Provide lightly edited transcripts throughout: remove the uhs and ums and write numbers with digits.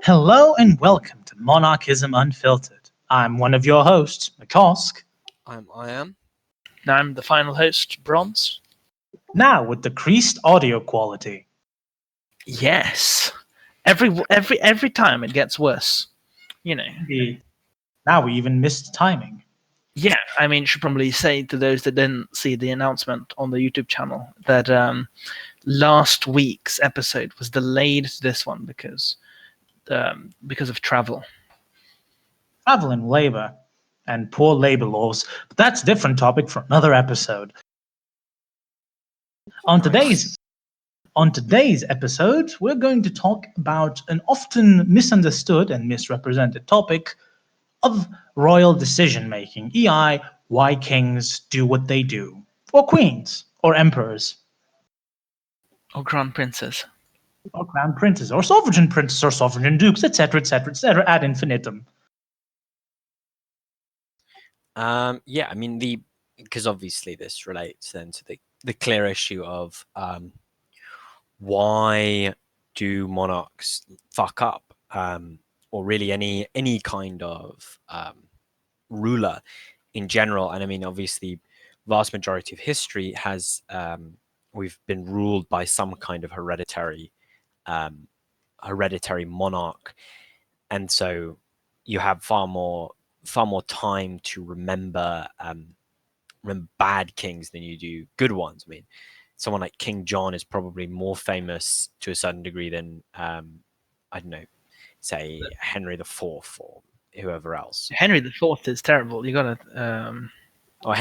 Hello and welcome to Monarchism Unfiltered. I'm one of your hosts, McCosk. I am. And I'm the final host, Bronze. Now with decreased audio quality. Yes. Every time it gets worse. You know. Now we even missed timing. Yeah, I mean, should probably say to those that didn't see the announcement on the YouTube channel that last week's episode was delayed to this one because of travel. Travel and labor and poor labor laws, but that's a different topic for another episode. On today's episode, we're going to talk about an often misunderstood and misrepresented topic of royal decision making, e.i., why kings do what they do, or queens, or emperors, Or crown princes. or crown princes, or sovereign princes, or sovereign dukes, etc., ad infinitum. Yeah, I mean because obviously this relates then to the clear issue of why do monarchs fuck up, or really any kind of ruler in general. And I mean, obviously, vast majority of history has we've been ruled by some kind of hereditary monarch, and so you have far more time to remember bad kings than you do good ones. I mean, someone like King John is probably more famous to a certain degree than I don't know, say Henry IV or whoever else. Henry IV is terrible. You gotta. Or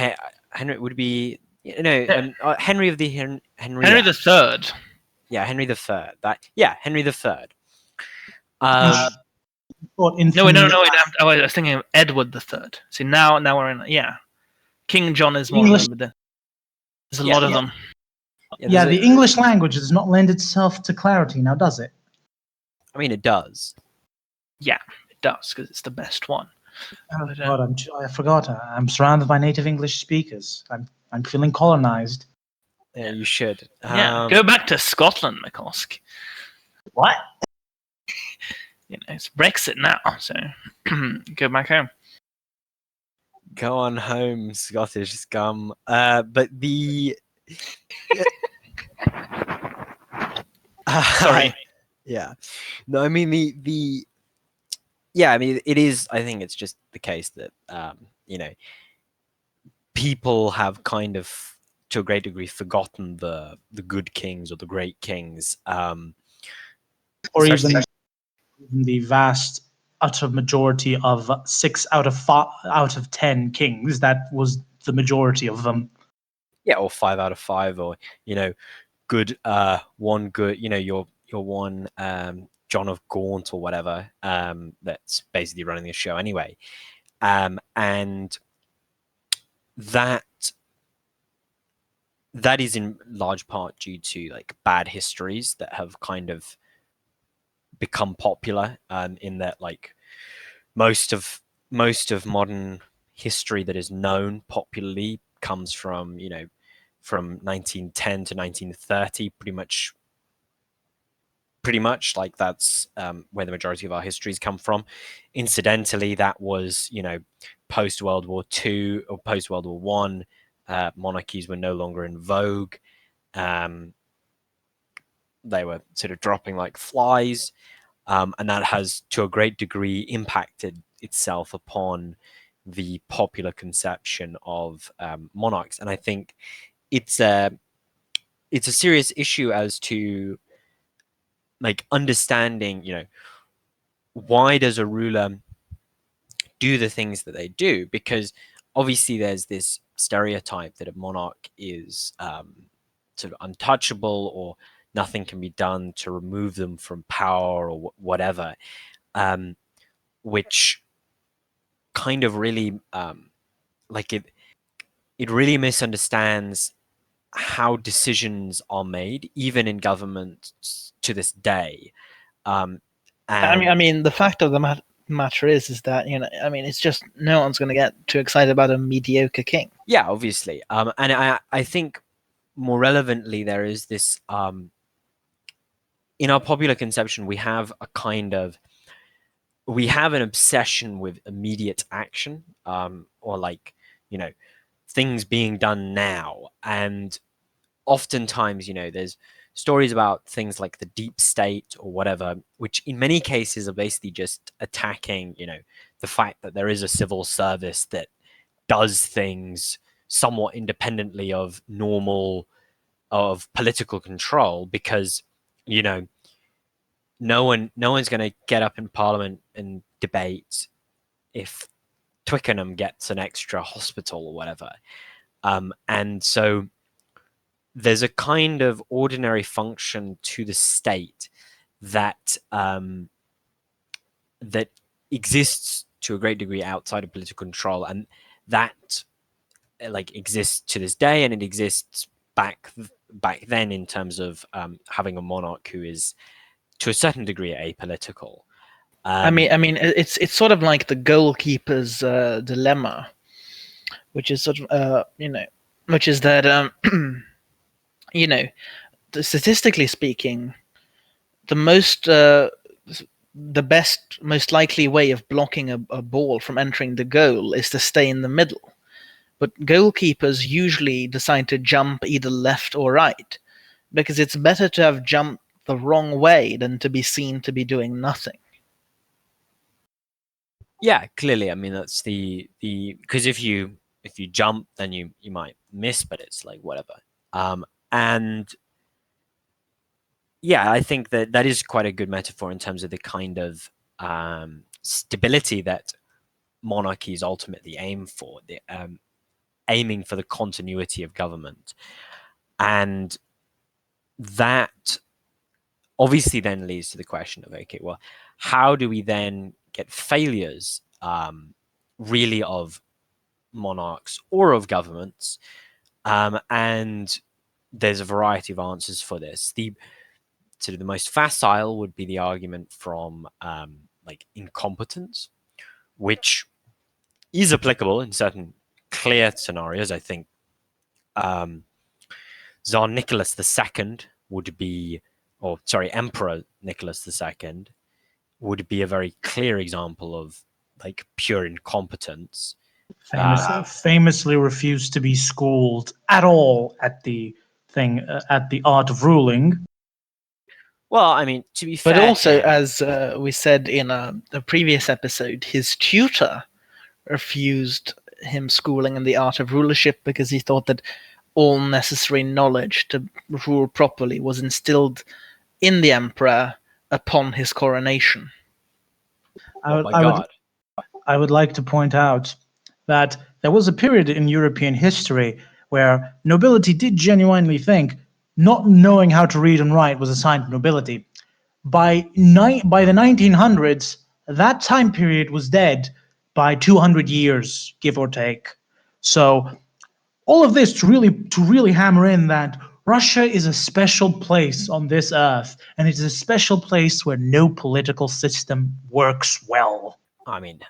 Henry would be, Henry III. Henry III. Yeah, Henry III. Henry III. No, I was thinking of Edward III. See, now we're in. King John is more English. but there's a lot of them. Yeah, the English language does not lend itself to clarity now, does it? I mean, it does. Yeah, it does, because it's the best one. Oh, God, I forgot. I'm surrounded by native English speakers. I'm feeling colonized. Yeah, you should. Yeah, go back to Scotland, McCosk. What? It's Brexit now, so go back home. Go on home, Scottish scum. But the sorry. Yeah. No, I mean the yeah, I mean it is. I think it's just the case that people have kind of, to a great degree, forgotten the good kings or the great kings, or even the vast utter majority of 6 out of 10 kings. That was the majority of them. Yeah, or 5 out of 5, or good one good, your one John of Gaunt or whatever, that's basically running the show anyway, and that is in large part due to like bad histories that have kind of become popular, in that like most of modern history that is known popularly comes from from 1910 to 1930, pretty much like that's where the majority of our histories come from. Incidentally, that was post World War II or post World War One. Monarchies were no longer in vogue. They were sort of dropping like flies, and that has to a great degree impacted itself upon the popular conception of monarchs. And I think it's a serious issue as to like understanding, why does a ruler do the things that they do? Because obviously there's this stereotype that a monarch is sort of untouchable, or nothing can be done to remove them from power or whatever, which kind of really it really misunderstands how decisions are made, even in government to this day. I mean, the fact of the matter is that it's just no one's going to get too excited about a mediocre king. Yeah, obviously, and I think more relevantly, there is this in our popular conception, we have a kind of we have an obsession with immediate action, or like, things being done now. And oftentimes, there's stories about things like the deep state or whatever, which in many cases are basically just attacking, the fact that there is a civil service that does things somewhat independently of political control, because, no one's going to get up in Parliament and debate if Twickenham gets an extra hospital or whatever. And so there's a kind of ordinary function to the state that that exists to a great degree outside of political control, and that like exists to this day, and it exists back then in terms of having a monarch who is to a certain degree apolitical. I mean, it's sort of like the goalkeeper's dilemma, which is sort of which is that statistically speaking, the best, most likely way of blocking a ball from entering the goal is to stay in the middle. But goalkeepers usually decide to jump either left or right, because it's better to have jumped the wrong way than to be seen to be doing nothing. Yeah, clearly. I mean, that's because if you jump, then you might miss, but it's like whatever. And yeah, I think that is quite a good metaphor in terms of the kind of stability that monarchies ultimately aim for, aiming for the continuity of government. And that obviously then leads to the question of, okay, well, how do we then get failures really of monarchs or of governments? And there's a variety of answers for this. The most facile would be the argument from like incompetence, which is applicable in certain clear scenarios. I think Tsar Nicholas II would be, Emperor Nicholas II would be a very clear example of like pure incompetence. Famously refused to be schooled at all at the art of ruling. Well, I mean, to be fair, but also, as we said in a previous episode, his tutor refused him schooling in the art of rulership because he thought that all necessary knowledge to rule properly was instilled in the emperor upon his coronation. I would like to point out that there was a period in European history where nobility did genuinely think not knowing how to read and write was a sign of nobility. By the 1900s, that time period was dead by 200 years, give or take. So all of this to really hammer in that Russia is a special place on this earth, and it's a special place where no political system works well. I mean,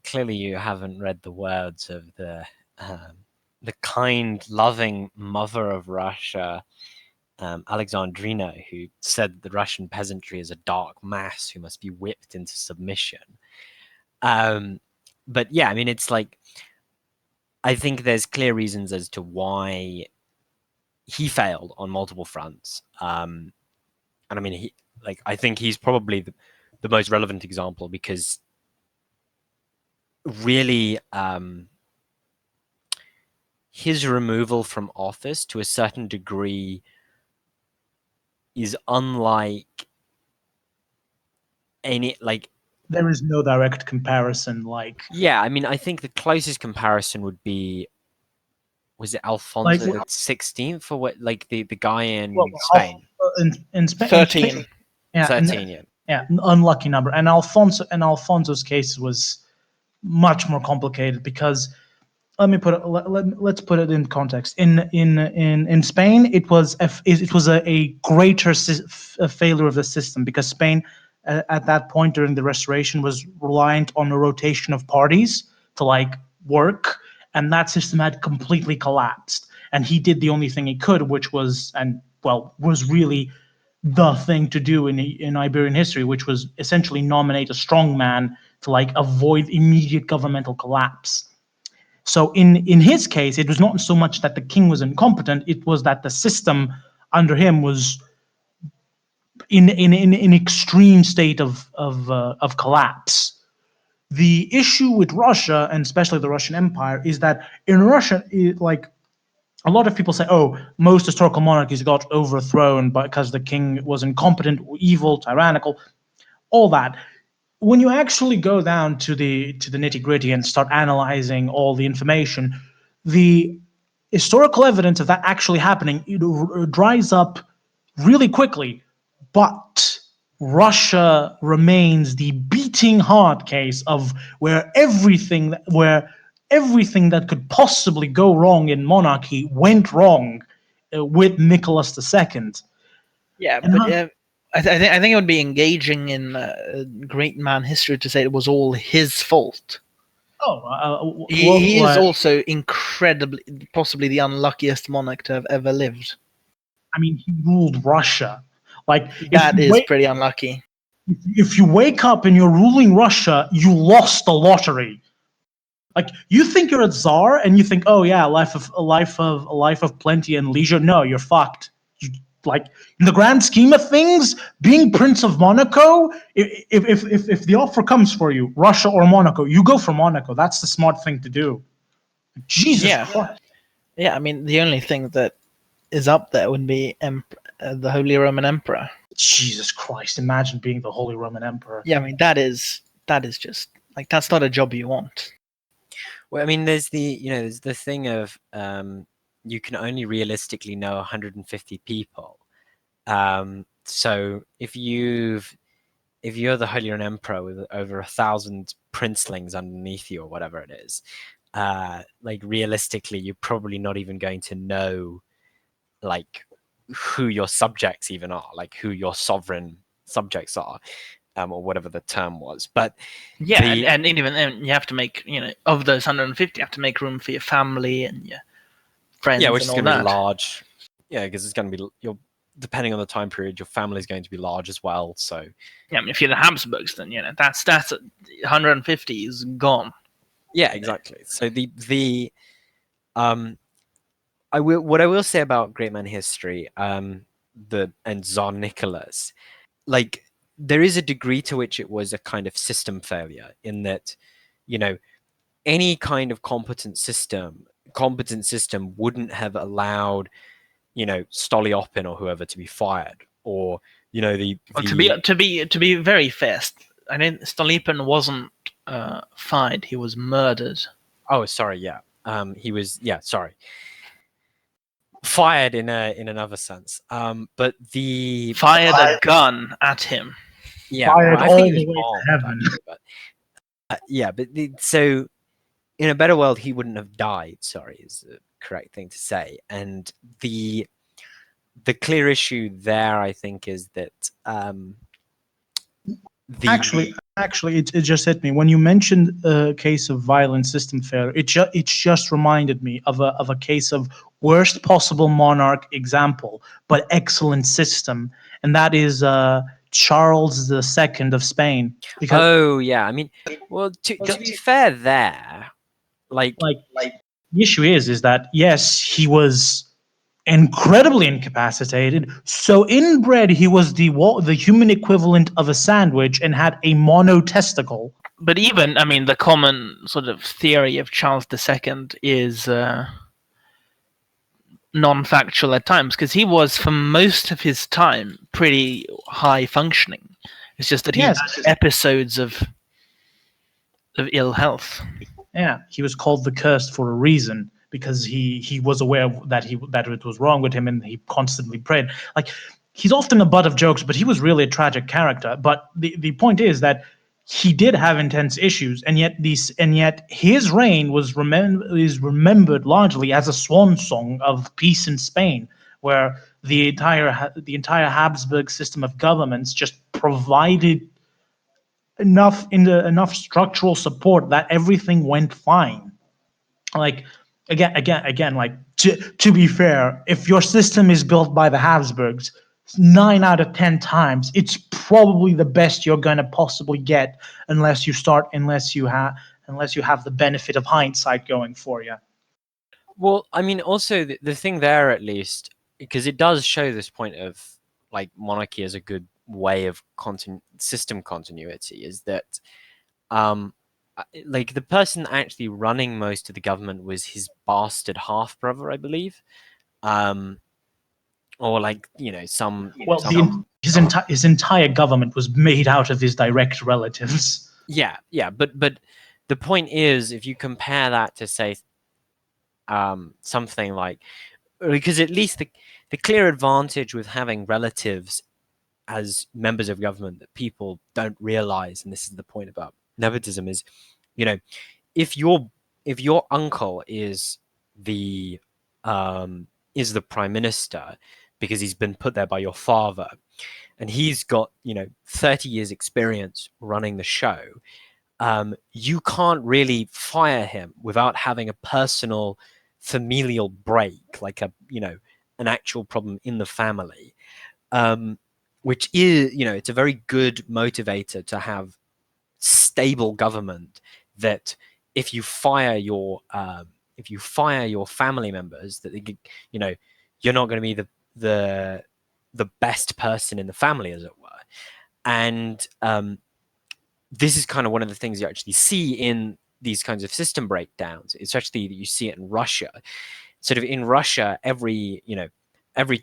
clearly you haven't read the words of the kind, loving mother of Russia, Alexandrina, who said the Russian peasantry is a dark mass who must be whipped into submission. But yeah, I mean, it's like, I think there's clear reasons as to why he failed on multiple fronts. And I mean, I think he's probably the most relevant example, because really his removal from office to a certain degree is unlike any, like, there is no direct comparison. Like, yeah, I mean, I think the closest comparison would be, was it Alfonso the 16th, or what, like the guy in Spain? In Spain, 13. Yeah, 13, yeah, unlucky number. And Alfonso's case was much more complicated, because let's put it in context. In Spain, it was a greater failure of the system, because Spain at that point during the Restoration was reliant on a rotation of parties to like work, and that system had completely collapsed. And he did the only thing he could, which was really the thing to do in Iberian history, which was essentially nominate a strong man to like avoid immediate governmental collapse. So in his case, it was not so much that the king was incompetent; it was that the system under him was in an extreme state of collapse. The issue with Russia, and especially the Russian Empire, is that in Russia, like a lot of people say, oh, most historical monarchies got overthrown because the king was incompetent, evil, tyrannical, all that. When you actually go down to the nitty gritty and start analyzing all the information, the historical evidence of that actually happening dries up really quickly. But Russia remains the beating heart case of where everything that could possibly go wrong in monarchy went wrong with Nicholas II. Yeah, And but I think it would be engaging in great man history to say it was all his fault. He is also incredibly, possibly the unluckiest monarch to have ever lived. I mean, he ruled Russia. Like that is pretty unlucky. If you wake up and you're ruling Russia, you lost the lottery. Like you think you're a czar and you think, oh yeah, a life of plenty and leisure. No, you're fucked. Like in the grand scheme of things, being Prince of Monaco, if the offer comes for you, Russia or Monaco, you go for Monaco. That's the smart thing to do. Jesus Christ. Yeah, I mean the only thing that is up there would be the Holy Roman Emperor. Jesus Christ! Imagine being the Holy Roman Emperor. Yeah, I mean that is just like that's not a job you want. Well, I mean, there's the thing of you can only realistically know 150 people. So if you're the Holy Roman Emperor with over 1,000 princelings underneath you or whatever it is, like realistically, you're probably not even going to know like who your subjects even are, like who your sovereign subjects are, or whatever the term was. But yeah, and even then you have to make, of those 150, you have to make room for your family and your friends. Yeah, which and is all going to that. be large. Yeah, because it's going to be depending on the time period, your family is going to be large as well. So yeah, I mean, if you're the Habsburgs, then that's 150 is gone. Yeah, exactly. So what I will say about Great Man History, and Tsar Nicholas, like there is a degree to which it was a kind of system failure in that, any kind of competent system wouldn't have allowed, Stolyopin or whoever to be fired, or to be very fast. I mean, Stolypin wasn't fired; he was murdered. Oh, sorry. Yeah. He was. Yeah. Sorry. Fired in another sense. But the fired a gun at him. Yeah. Fired I think it was bombed, heaven. actually, but, yeah. But so in a better world, he wouldn't have died. Sorry, is the correct thing to say. And the clear issue there, I think, is that Actually, it just hit me when you mentioned a case of violent system failure. It just reminded me of a case of worst possible monarch example, but excellent system, and that is Charles II of Spain. Because, yeah, I mean, well, to be fair, there, like the issue is that yes, he was incredibly incapacitated. So inbred, he was the human equivalent of a sandwich and had a monotesticle. But even, I mean, the common sort of theory of Charles II is non-factual at times, because he was, for most of his time, pretty high functioning. It's just that he had episodes of ill health. Yeah, he was called the Cursed for a reason, because he was aware that it was wrong with him, and he constantly prayed. Like, he's often a butt of jokes, but he was really a tragic character. But the point is that he did have intense issues, and yet his reign is remembered largely as a swan song of peace in Spain, where the entire Habsburg system of governments just provided enough structural support that everything went fine. Like again, like to be fair, if your system is built by the Habsburgs, 9 out of 10 times, it's probably the best you're going to possibly get unless you have the benefit of hindsight going for you. Well, I mean, also the thing there, at least, because it does show this point of like monarchy as a good way of system continuity, is that like the person actually running most of the government was his bastard half brother, I believe, or like some. Well, his entire government was made out of his direct relatives. Yeah, but the point is, if you compare that to say something like, because at least the clear advantage with having relatives as members of government that people don't realize, and this is the point about nepotism, is if your uncle is the prime minister because he's been put there by your father, and he's got 30 years experience running the show, you can't really fire him without having a personal familial break, like an actual problem in the family, which is it's a very good motivator to have stable government. That if you fire your family members, that you're not going to be the best person in the family, as it were. And this is kind of one of the things you actually see in these kinds of system breakdowns, especially that you see it in Russia. Sort of in Russia, every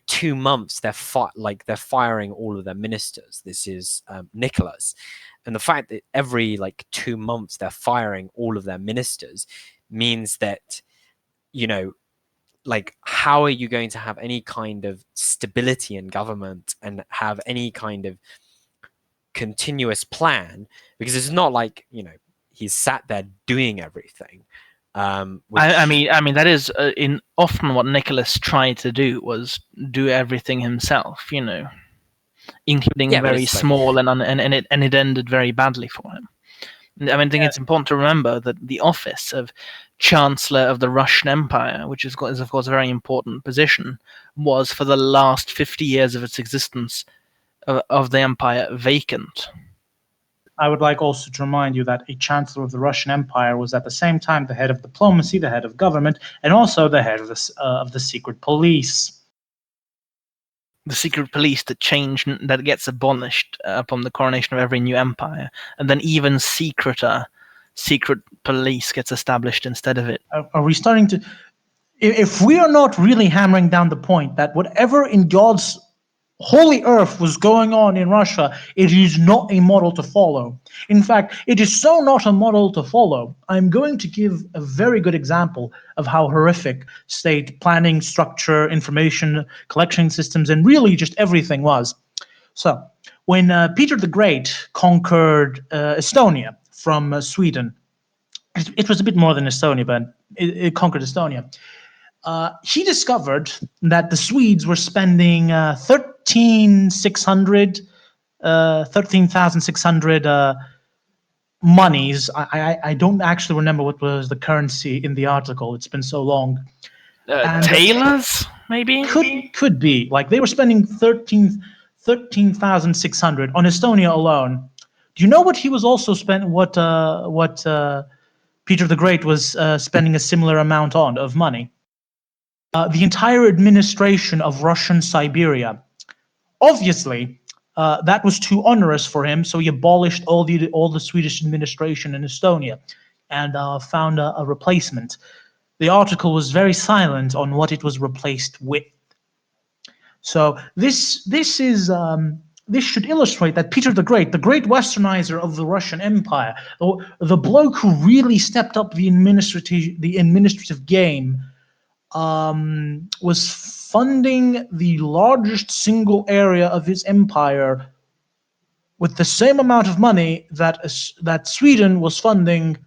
2 months they're firing all of their ministers. This is Nicholas, and the fact that every 2 months they're firing all of their ministers means that how are you going to have any kind of stability in government and have any kind of continuous plan? Because it's not like he's sat there doing everything. I mean that is in often what Nicholas tried to do was do everything himself, including very small and it ended very badly for him. I think it's important to remember that the office of Chancellor of the Russian Empire, which is of course a very important position, was for the last 50 years of its existence of the empire vacant. I would like also to remind you that a Chancellor of the Russian Empire was at the same time the head of diplomacy, the head of government, and also the head of the secret police. The secret police that gets abolished upon the coronation of every new empire, and then even secret police gets established instead of it. Are we starting to? If we are not really hammering down the point that whatever in God's holy earth was going on in Russia, it is not a model to follow. In fact, it is so not a model to follow. I'm going to give a very good example of how horrific state planning, structure, information collection systems, and really just everything was. So, when Peter the Great conquered Estonia from Sweden, it was a bit more than Estonia, but it conquered Estonia. He discovered that the Swedes were spending 13,600 monies. I don't actually remember what was the currency in the article. It's been so long. Tailors, maybe? Could be. They were spending 13,600 on Estonia alone. Do you know what he was also spending? What Peter the Great was spending a similar amount of money? The entire administration of Russian Siberia. Obviously, that was too onerous for him, so he abolished all the Swedish administration in Estonia and found a replacement. The article was very silent on what it was replaced with. So this should illustrate that Peter the Great westernizer of the Russian Empire, the bloke who really stepped up the administrative game, was funding the largest single area of his empire with the same amount of money that Sweden was funding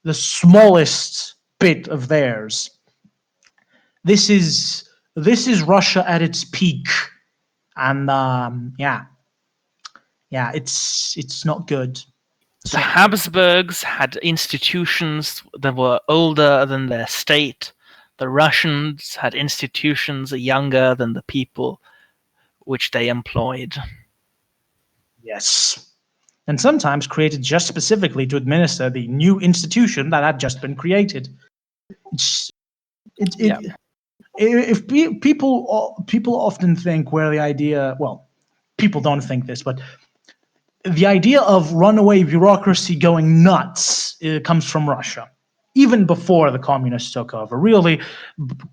the smallest bit of theirs. This is Russia at its peak, and it's not good. The Habsburgs had institutions that were older than their state. The Russians had institutions younger than the people which they employed. Yes. And sometimes created just specifically to administer the new institution that had just been created. Yeah. If people often think where the idea, well, people don't think this, but the idea of runaway bureaucracy going nuts comes from Russia. Even before the communists took over. Really,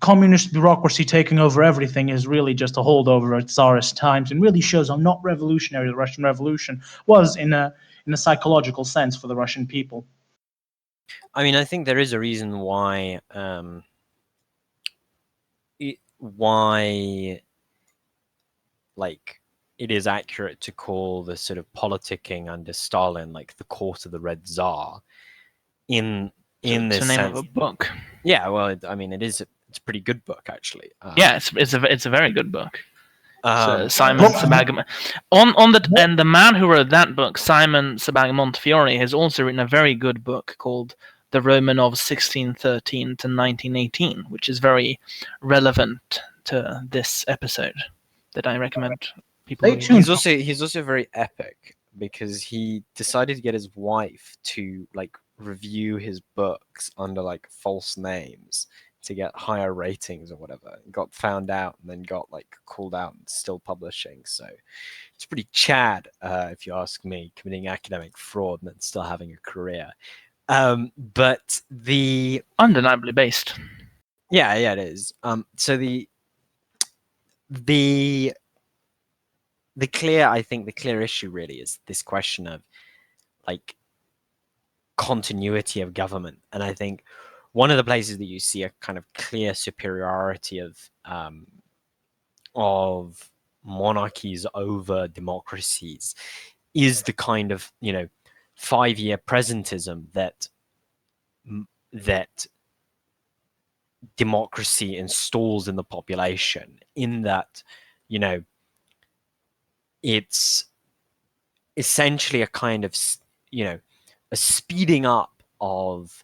communist bureaucracy taking over everything is really just a holdover of Tsarist times and really shows how not revolutionary the Russian Revolution was in a psychological sense for the Russian people. I mean, I think there is a reason why like it is accurate to call the sort of politicking under Stalin like the court of the Red Tsar. In It's this the name sense, of a book. yeah. Well, I mean, it's a pretty good book actually. Yeah, it's a very good book. Simon Well, Sebag and the man who wrote that book, Simon Sebag Montefiore, has also written a very good book called The Roman of 1613 to 1918, which is very relevant to this episode that I recommend people Stay read. tuned. He's also very epic because he decided to get his wife to like review his books under like false names to get higher ratings or whatever. Got found out and then got like called out and still publishing. So it's pretty Chad, if you ask me, committing academic fraud and then still having a career. But the Undeniably based. yeah, it is. So the clear issue really is this question of like continuity of government, and I think one of the places that you see a kind of clear superiority of monarchies over democracies is the kind of 5-year presentism that democracy installs in the population, in that it's essentially a kind of a speeding up of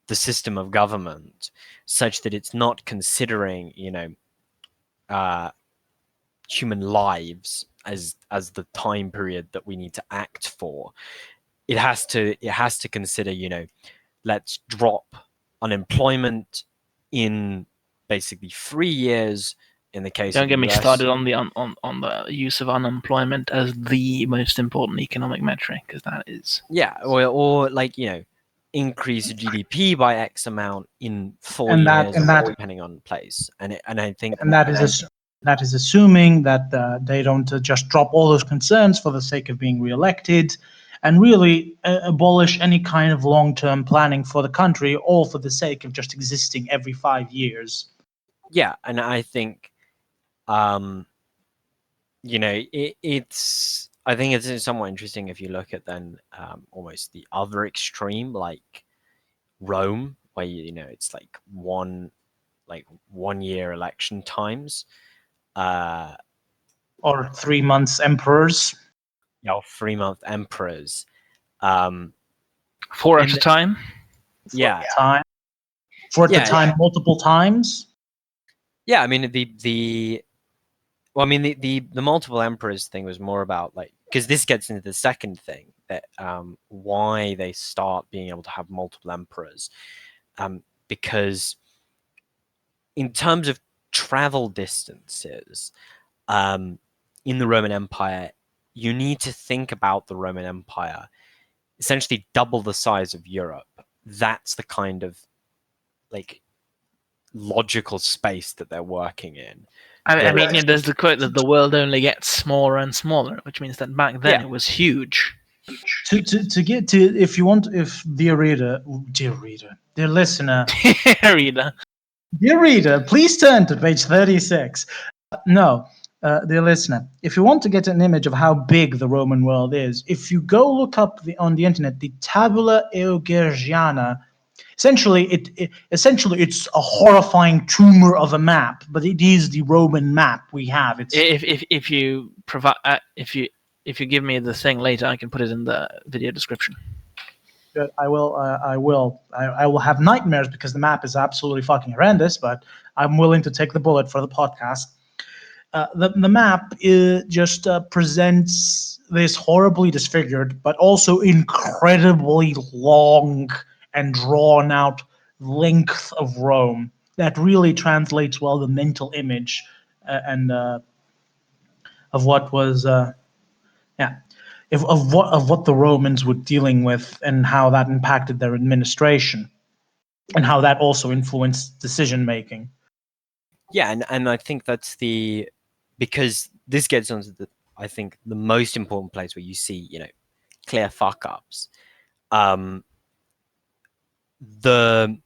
the system of government such that it's not considering human lives as the time period that we need to act for. It has to consider let's drop unemployment in basically 3 years in the case Don't of get me US. started on the use of unemployment as the most important economic metric, because that is or like increase GDP by X amount in 4 And years, that depending on place, and I think that is assuming that they don't just drop all those concerns for the sake of being reelected, and really abolish any kind of long-term planning for the country, all for the sake of just existing every 5 years. yeah, and I think it's I think it's somewhat interesting if you look at then almost the other extreme, like Rome, where it's like 1 year election times, Or 3 months emperors. 3-month emperors, 4 at a time. yeah, Time for at the time multiple times. yeah. I mean the multiple emperors thing was more about like, because this gets into the second thing, that why they start being able to have multiple emperors, because in terms of travel distances in the Roman Empire, you need to think about the Roman Empire essentially double the size of Europe. That's the kind of like logical space that they're working in. I mean, there's the quote that the world only gets smaller and smaller, which means that back then it was huge. To get to, if you want, if dear listener, Reader. dear reader, please turn to page 36. No, dear listener, if you want to get an image of how big the Roman world is, if you go look up on the internet the Tabula Eugergiana, essentially it's a horrifying tumor of a map, but it is the Roman map we have. It's If you provide if you give me the thing later, I can put it in the video description. good. I will have nightmares because the map is absolutely fucking horrendous, but I'm willing to take the bullet for the podcast. The map just presents this horribly disfigured, but also incredibly long and drawn out length of Rome that really translates well the mental image and of what was yeah of what the Romans were dealing with and how that impacted their administration and how that also influenced decision making. Yeah, and I think that's because this gets onto I think the most important place where you see, clear fuck ups. The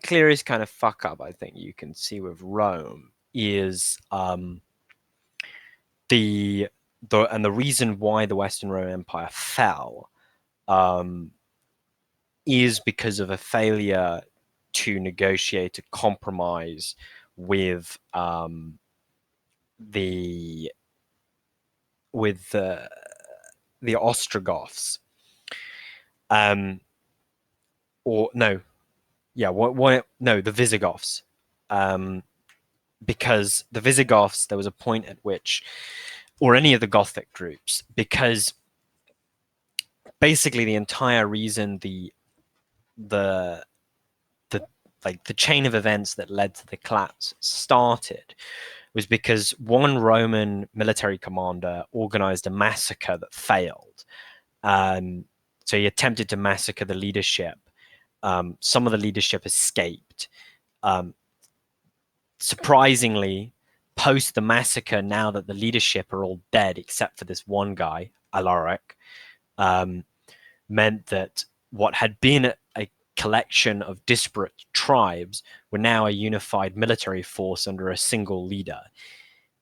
clearest kind of fuck up I think you can see with Rome is the reason why the Western Roman Empire fell is because of a failure to negotiate a compromise with the Ostrogoths, or no, yeah, the Visigoths, because the Visigoths, there was a point at which, or any of the Gothic groups, because basically the entire reason the chain of events that led to the collapse started was because one Roman military commander organized a massacre that failed. So he attempted to massacre the leadership. Some of the leadership escaped. Surprisingly, post the massacre, now that the leadership are all dead except for this one guy, Alaric, meant that what had been a collection of disparate tribes were now a unified military force under a single leader.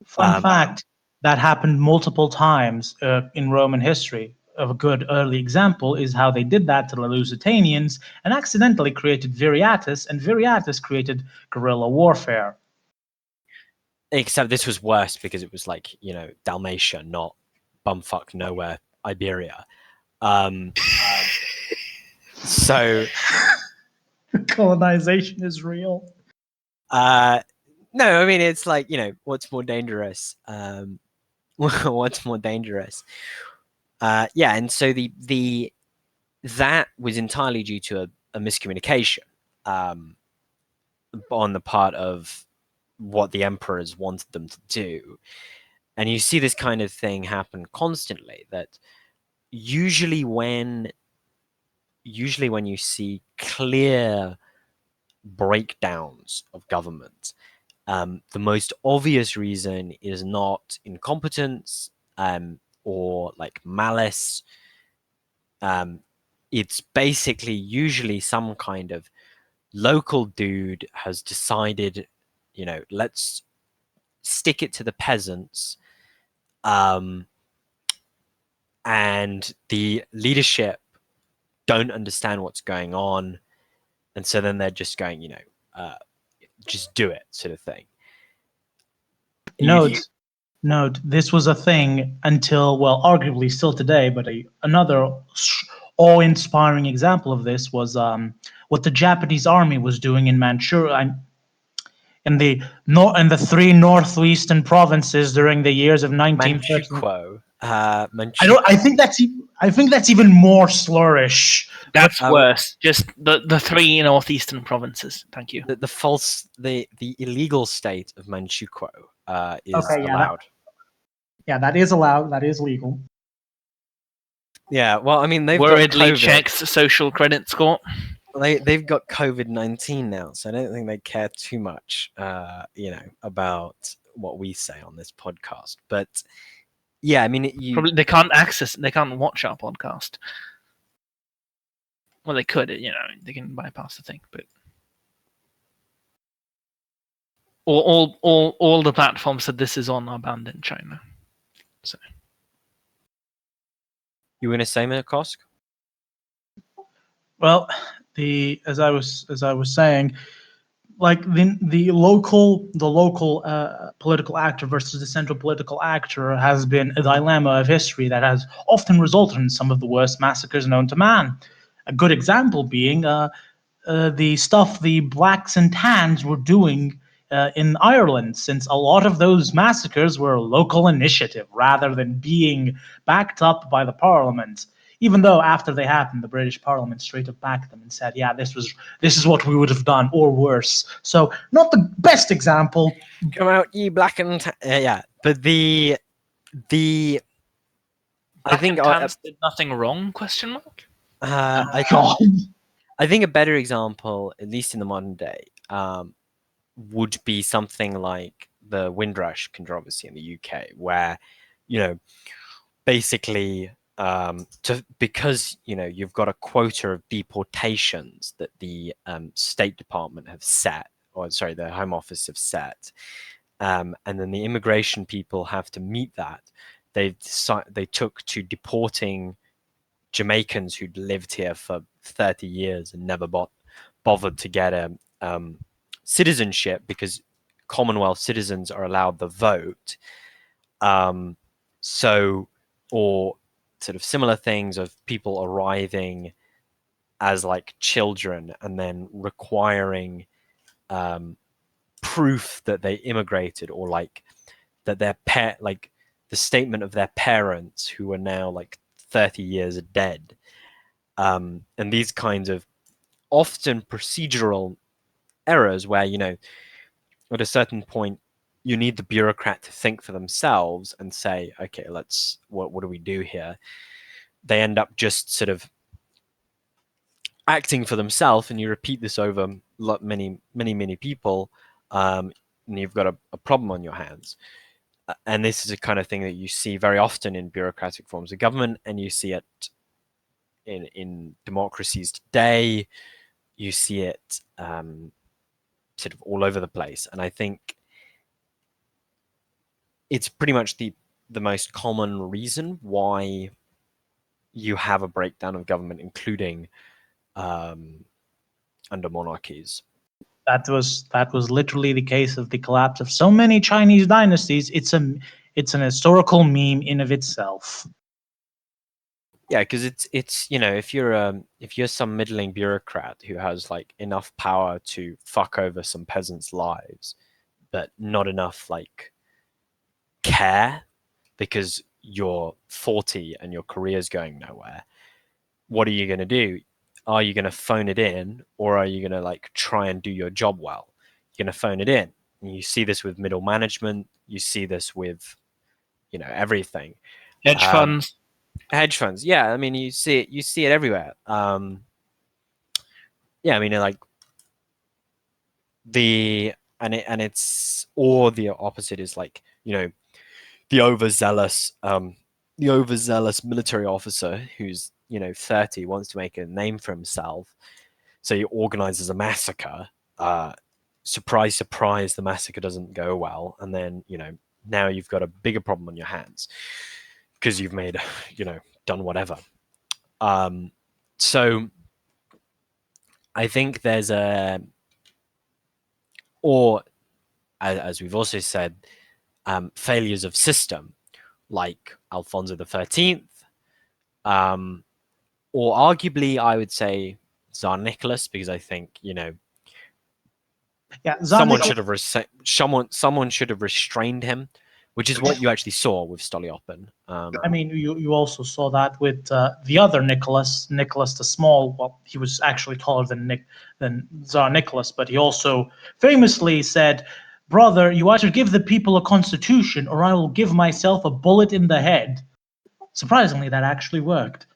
Fun fact, that happened multiple times in Roman history. A good early example is how they did that to the Lusitanians and accidentally created Viriatus, and Viriatus created guerrilla warfare. Except this was worse because it was like, Dalmatia, not bumfuck nowhere Iberia. So colonization is real. No, I mean, it's like, what's more dangerous? What's more dangerous? Yeah, and so that was entirely due to a miscommunication on the part of what the emperors wanted them to do. And you see this kind of thing happen constantly, that usually when you see clear breakdowns of government, the most obvious reason is not incompetence or like malice. It's basically usually some kind of local dude has decided, let's stick it to the peasants, and the leadership don't understand what's going on, and so then they're just going, just do it, sort of thing. Note, this was a thing until, well, arguably still today, but another awe-inspiring example of this was what the Japanese army was doing in Manchuria, in the three northeastern provinces during the years of 1930. Manchukuo. I think that's even more slurish. That's worse. Just the three northeastern provinces. Thank you. The illegal state of Manchukuo is allowed. That is allowed. That is legal. Yeah, well, I mean, they've worriedly got checks social credit score. They've got COVID-19 now, so I don't think they care too much, about what we say on this podcast. But yeah, I mean, probably they can't watch our podcast. Well, they could, they can bypass the thing, but all the platforms said this is on are banned in China. So you want to say, Kosk? Well, as I was saying, like the local political actor versus the central political actor has been a dilemma of history that has often resulted in some of the worst massacres known to man. A good example being the stuff the blacks and tans were doing in Ireland, since a lot of those massacres were local initiative rather than being backed up by the Parliament. Even though after they happened, the British Parliament straight up backed them and said, "Yeah, this is what we would have done, or worse." So not the best example. Come out, ye black and yeah. But the I think Tans did nothing wrong? Question mark. God. I think a better example, at least in the modern day, would be something like the Windrush controversy in the UK, where, basically, because you've got a quota of deportations that the State Department have set, or sorry, the Home Office have set, and then the immigration people have to meet that. They took to deporting Jamaicans who'd lived here for 30 years and never bothered to get a citizenship, because Commonwealth citizens are allowed the vote. Or sort of similar things of people arriving as like children and then requiring proof that they immigrated, or like that their like the statement of their parents who are now like 30 years dead, and these kinds of often procedural errors where at a certain point you need the bureaucrat to think for themselves and say, okay, what do we do here? They end up just sort of acting for themselves, and you repeat this over many people, and you've got a problem on your hands. And this is a kind of thing that you see very often in bureaucratic forms of government, and you see it in democracies today. You see it sort of all over the place. And I think it's pretty much the most common reason why you have a breakdown of government, including under monarchies. That was literally the case of the collapse of so many Chinese dynasties. It's an historical meme in of itself. Yeah, because it's if you're some middling bureaucrat who has like enough power to fuck over some peasants' lives, but not enough like care, because you're 40 and your career's going nowhere, what are you going to do? Are you going to phone it in, or are you going to like try and do your job well? You're going to phone it in. And you see this with middle management. You see this with, everything. Hedge funds. Yeah. I mean, you see it everywhere. Yeah. I mean, like it's, or the opposite is like, the overzealous military officer who's 30, wants to make a name for himself, so he organizes a massacre. Surprise, surprise, the massacre doesn't go well, and then now you've got a bigger problem on your hands because you've made done whatever. So I think there's or as we've also said, failures of system, like Alfonso XIII, or arguably I would say Tsar Nicholas, because I think someone should have restrained him, which is what you actually saw with Stolypin. I mean, you also saw that with the other Nicholas the Small. Well, he was actually taller than Tsar Nicholas, but he also famously said, "Brother, you either give the people a constitution, or I will give myself a bullet in the head." Surprisingly, that actually worked.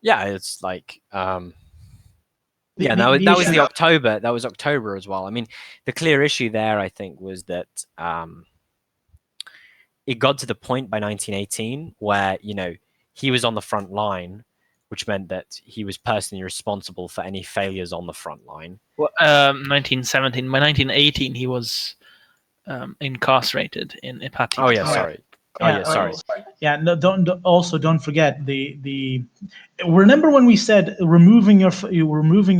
Yeah, it's like that was the October. That was October as well. I mean, the clear issue there, I think, was that it got to the point by 1918 where he was on the front line, which meant that he was personally responsible for any failures on the front line. Well, 1917. By 1918, he was incarcerated in Ipati. Oh yeah, sorry. Sorry. Yeah, no, don't forget the. Remember when we said removing your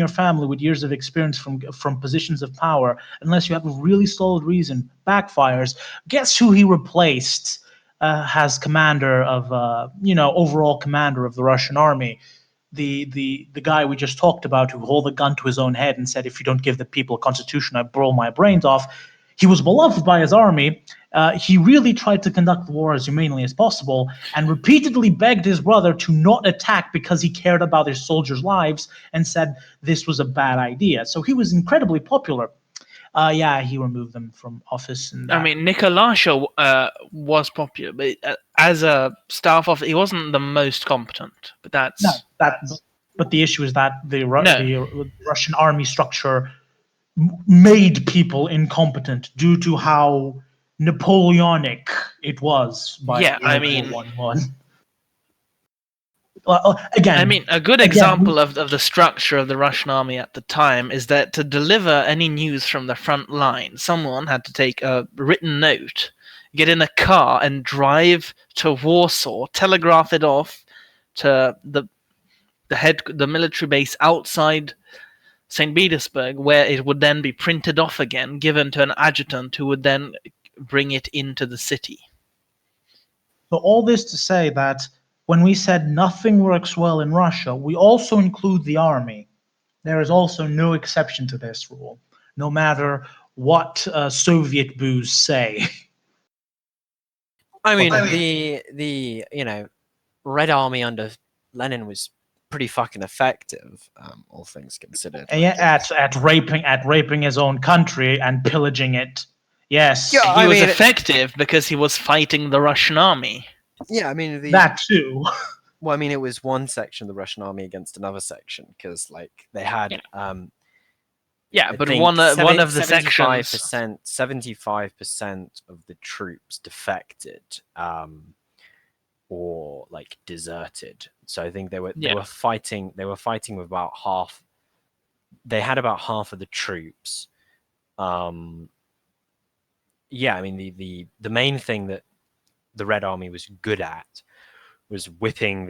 family with years of experience from positions of power, unless you have a really solid reason, backfires. Guess who he replaced as commander of overall commander of the Russian army? the guy we just talked about who held a gun to his own head and said, "If you don't give the people a constitution, I blow my brains off." He was beloved by his army. He really tried to conduct the war as humanely as possible and repeatedly begged his brother to not attack because he cared about his soldiers' lives and said this was a bad idea. So he was incredibly popular. Yeah, he removed them from office. And I mean, Nicolasha was popular, but as a staff officer, he wasn't the most competent. But that's but the issue is that the No. Russian army structure made people incompetent due to how Napoleonic it was by Yeah, I World mean- War One. Again, I mean, a good example of the structure of the Russian army at the time is that to deliver any news from the front line, someone had to take a written note, get in a car, and drive to Warsaw, telegraph it off to the military base outside St. Petersburg, where it would then be printed off again, given to an adjutant who would then bring it into the city. So all this to say that when we said nothing works well in Russia, we also include the army. There is also no exception to this rule, no matter what Soviet boos say. I mean, the Red Army under Lenin was pretty fucking effective, all things considered. At raping his own country and pillaging it. Yes, Yeah, He I was mean- effective because he was fighting the Russian army. Yeah, I mean that too. Well, I mean, it was one section of the Russian army against another section because, like, they had. Yeah, I but think one of the sections. 75% of the troops defected, or like deserted. So I think they were fighting. They were fighting with about half. They had about half of the troops. Yeah, I mean the main thing that the Red Army was good at was whipping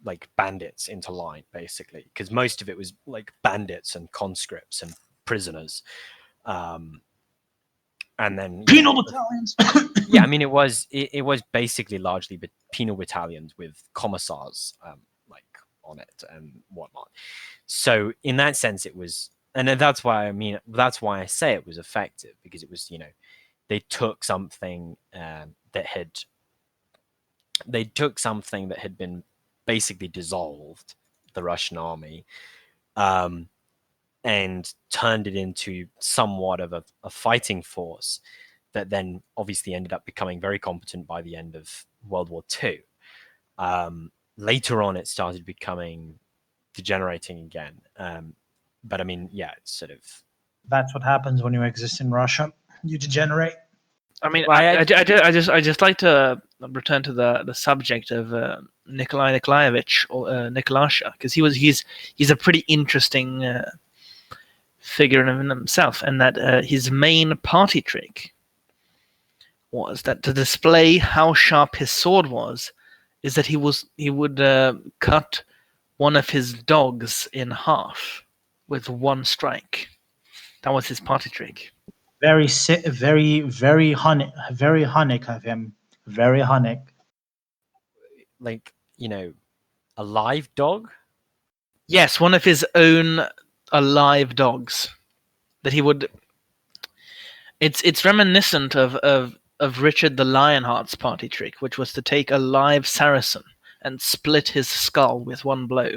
like bandits into line, basically, because most of it was like bandits and conscripts and prisoners, and then Penal battalions. yeah, I mean it was basically largely penal battalions with commissars like on it and whatnot. So in that sense, it was, and that's why I say it was effective, because it was, they took something that had been basically dissolved, the Russian army, and turned it into somewhat of a fighting force that then obviously ended up becoming very competent by the end of World War II. Later on, it started degenerating again. But I mean, yeah, it's sort of... That's what happens when you exist in Russia. You degenerate. I mean, Well, I just like to return to the subject of Nikolai Nikolaevich or Nicolasha, because he's a pretty interesting figure in himself, and that his main party trick was that to display how sharp his sword was, is that he would cut one of his dogs in half with one strike. That was his party trick. Very Hunnic of him. Very Hunnic. Like, a live dog? Yes, one of his own alive dogs that he would. It's reminiscent of Richard the Lionheart's party trick, which was to take a live Saracen and split his skull with one blow.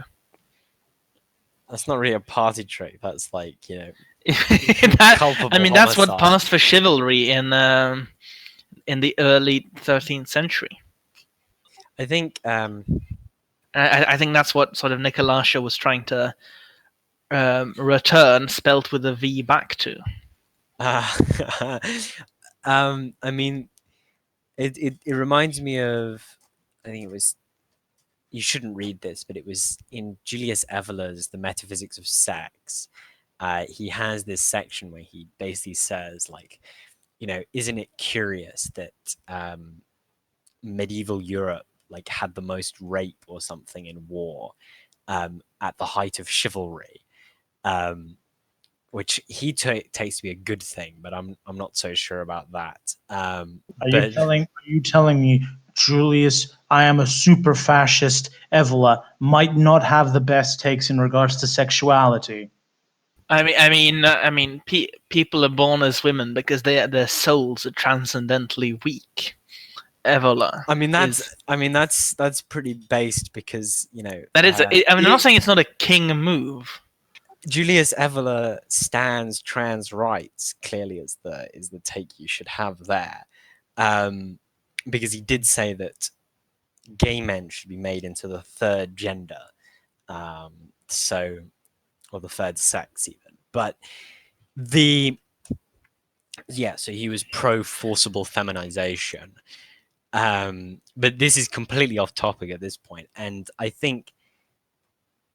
That's not really a party trick. That's like, I mean, that's what homicide. passed for chivalry in the early 13th century. I think I think that's what sort of Nicolasha was trying to return, spelt with a V back to. I mean, it reminds me of, I think it was, you shouldn't read this, but it was in Julius Evolar's The Metaphysics of Sex. He has this section where he basically says, like, isn't it curious that medieval Europe like had the most rape or something in war at the height of chivalry, which he takes to be a good thing, but I'm not so sure about that. Are you telling me Julius, I am a super fascist Evola, might not have the best takes in regards to sexuality. People are born as women because their souls are transcendently weak. Evola I mean that's is that's pretty based because that is. I'm not saying it's not a king move. Julius Evola stands trans rights clearly is the take you should have there, because he did say that gay men should be made into the third gender, so or the third sex even. But so he was pro forcible feminization. But this is completely off topic at this point, and I think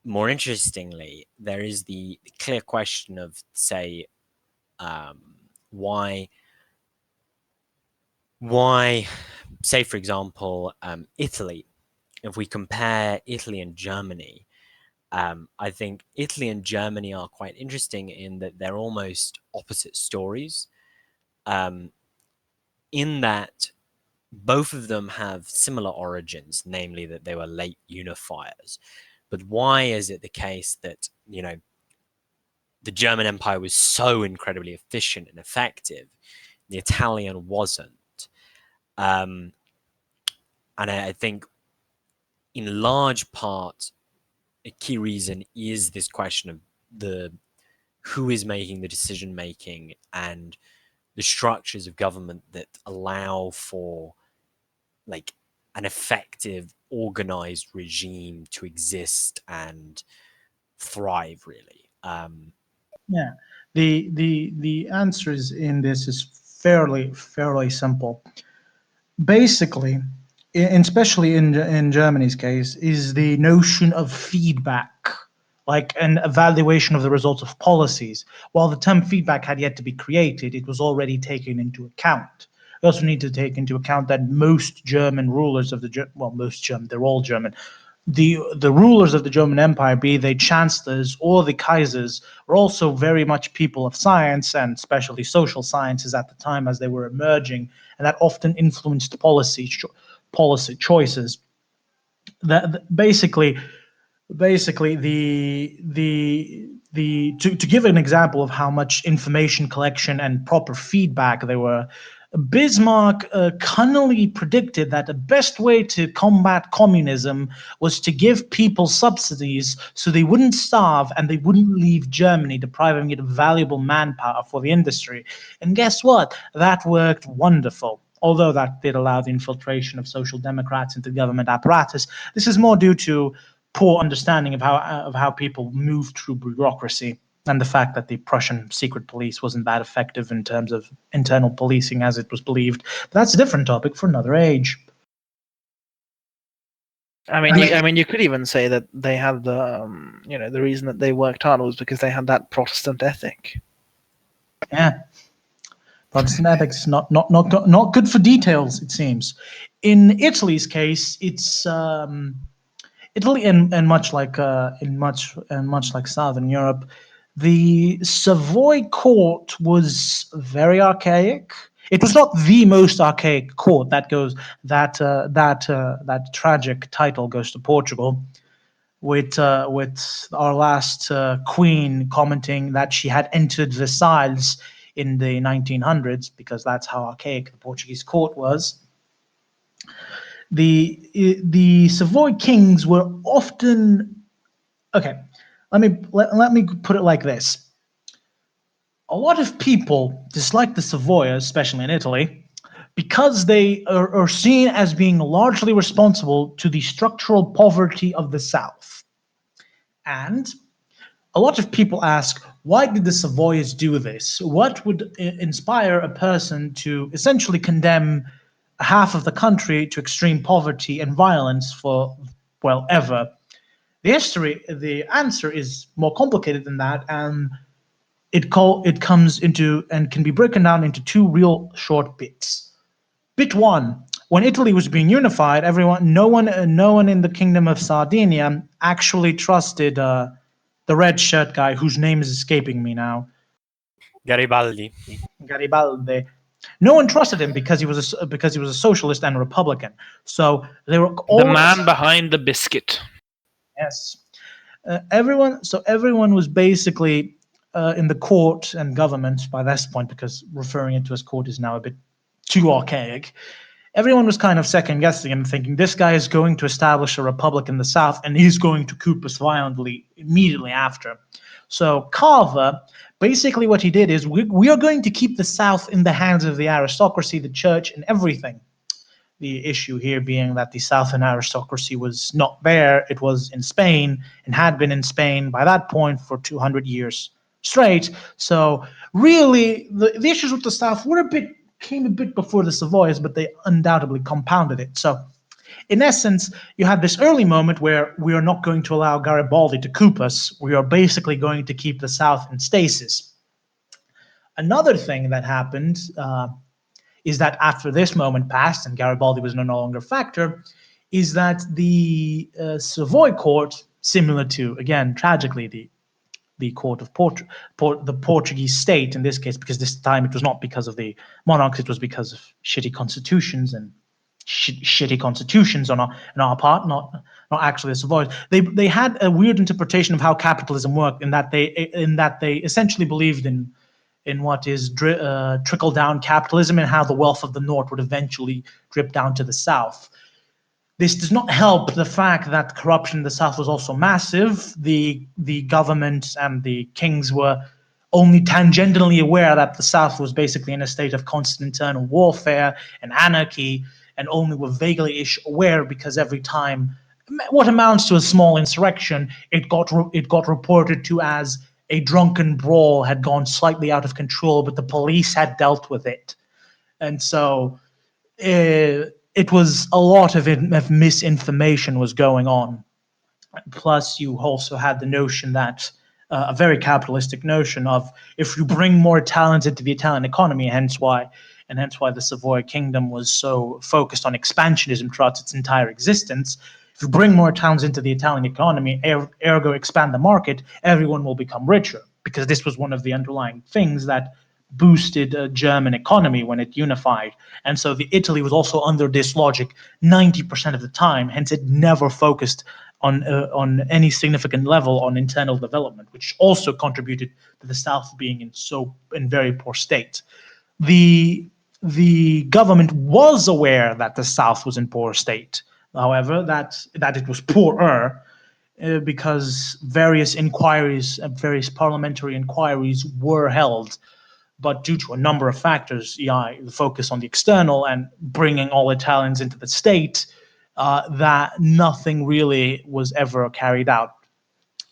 more interestingly, there is the clear question of, say, why, say, for example, Italy. If we compare Italy and Germany, I think Italy and Germany are quite interesting in that they're almost opposite stories. In that both of them have similar origins, namely that they were late unifiers. But why is it the case that, the German Empire was so incredibly efficient and effective, the Italian wasn't? And I think in large part, a key reason is this question of the who is making the decision making and the structures of government that allow for like an effective organized regime to exist and thrive, really. Yeah, the answers in this is fairly simple. Basically, especially in Germany's case, is the notion of feedback, like an evaluation of the results of policies. While the term feedback had yet to be created, it was already taken into account. We also need to take into account that most German rulers of most German, they're all German. The rulers of the German Empire, be they chancellors or the Kaisers, were also very much people of science and especially social sciences at the time as they were emerging, and that often influenced policy choices. That basically to give an example of how much information collection and proper feedback there were, Bismarck cunningly predicted that the best way to combat communism was to give people subsidies so they wouldn't starve and they wouldn't leave Germany, depriving it of valuable manpower for the industry. And guess what? That worked wonderful. Although that did allow the infiltration of social democrats into the government apparatus, this is more due to poor understanding of how people move through bureaucracy and the fact that the Prussian secret police wasn't that effective in terms of internal policing as it was believed. But that's a different topic for another age. You could even say that they had the reason that they worked hard was because they had that Protestant ethic. Yeah. Protestant ethics is not good for details, it seems. In Italy's case, it's Italy and much like Southern Europe, the Savoy court was very archaic. It was not the most archaic court. That tragic title goes to Portugal, with our last queen commenting that she had entered Versailles in the 1900s because that's how archaic the Portuguese court was. The Savoy kings were often okay. Let me put it like this. A lot of people dislike the Savoyas, especially in Italy, because they are seen as being largely responsible to the structural poverty of the South. And a lot of people ask, why did the Savoyas do this? What would inspire a person to essentially condemn half of the country to extreme poverty and violence for, well, ever? The answer is more complicated than that, and it comes into and can be broken down into two real short bits. Bit one: when Italy was being unified, no one in the Kingdom of Sardinia actually trusted the red shirt guy whose name is escaping me now. Garibaldi. Garibaldi. No one trusted him because he was a socialist and a Republican. So they were all The man behind the biscuit. yes. Everyone was basically in the court and government by this point, because referring it to as court is now a bit too archaic. Everyone was kind of second guessing him, thinking this guy is going to establish a republic in the South and he's going to coup us violently immediately after. So Carver, basically what he did is we are going to keep the South in the hands of the aristocracy, the church, and everything. The issue here being that the Southern aristocracy was not there. It was in Spain and had been in Spain by that point for 200 years straight. So really, the issues with the South came a bit before the Savoys, but they undoubtedly compounded it. So in essence, you had this early moment where we are not going to allow Garibaldi to coup us. We are basically going to keep the South in stasis. Another thing that happened is that after this moment passed and Garibaldi was no longer a factor, is that the Savoy court, similar to, again, tragically, the court of the Portuguese state in this case, because this time it was not because of the monarchs, it was because of shitty constitutions and shitty constitutions on our part, not actually the Savoys. They had a weird interpretation of how capitalism worked, in that they essentially believed in what is trickle-down capitalism and how the wealth of the North would eventually drip down to the South. This does not help the fact that corruption in the South was also massive. The government and the kings were only tangentially aware that the South was basically in a state of constant internal warfare and anarchy, and only were vaguely aware because every time what amounts to a small insurrection, it got reported to as a drunken brawl had gone slightly out of control, but the police had dealt with it. And so it was a lot of misinformation was going on. Plus, you also had the notion that a very capitalistic notion of, if you bring more talent into the Italian economy, hence why the Savoy kingdom was so focused on expansionism throughout its entire existence. If you bring more towns into the Italian economy, ergo expand the market, everyone will become richer, because this was one of the underlying things that boosted German economy when it unified. And so Italy was also under this logic 90% of the time, hence it never focused on any significant level on internal development, which also contributed to the South being in very poor state. The government was aware that the South was in poor state. However, that it was poorer, because various various parliamentary inquiries were held, but due to a number of factors, the focus on the external and bringing all Italians into the state, that nothing really was ever carried out.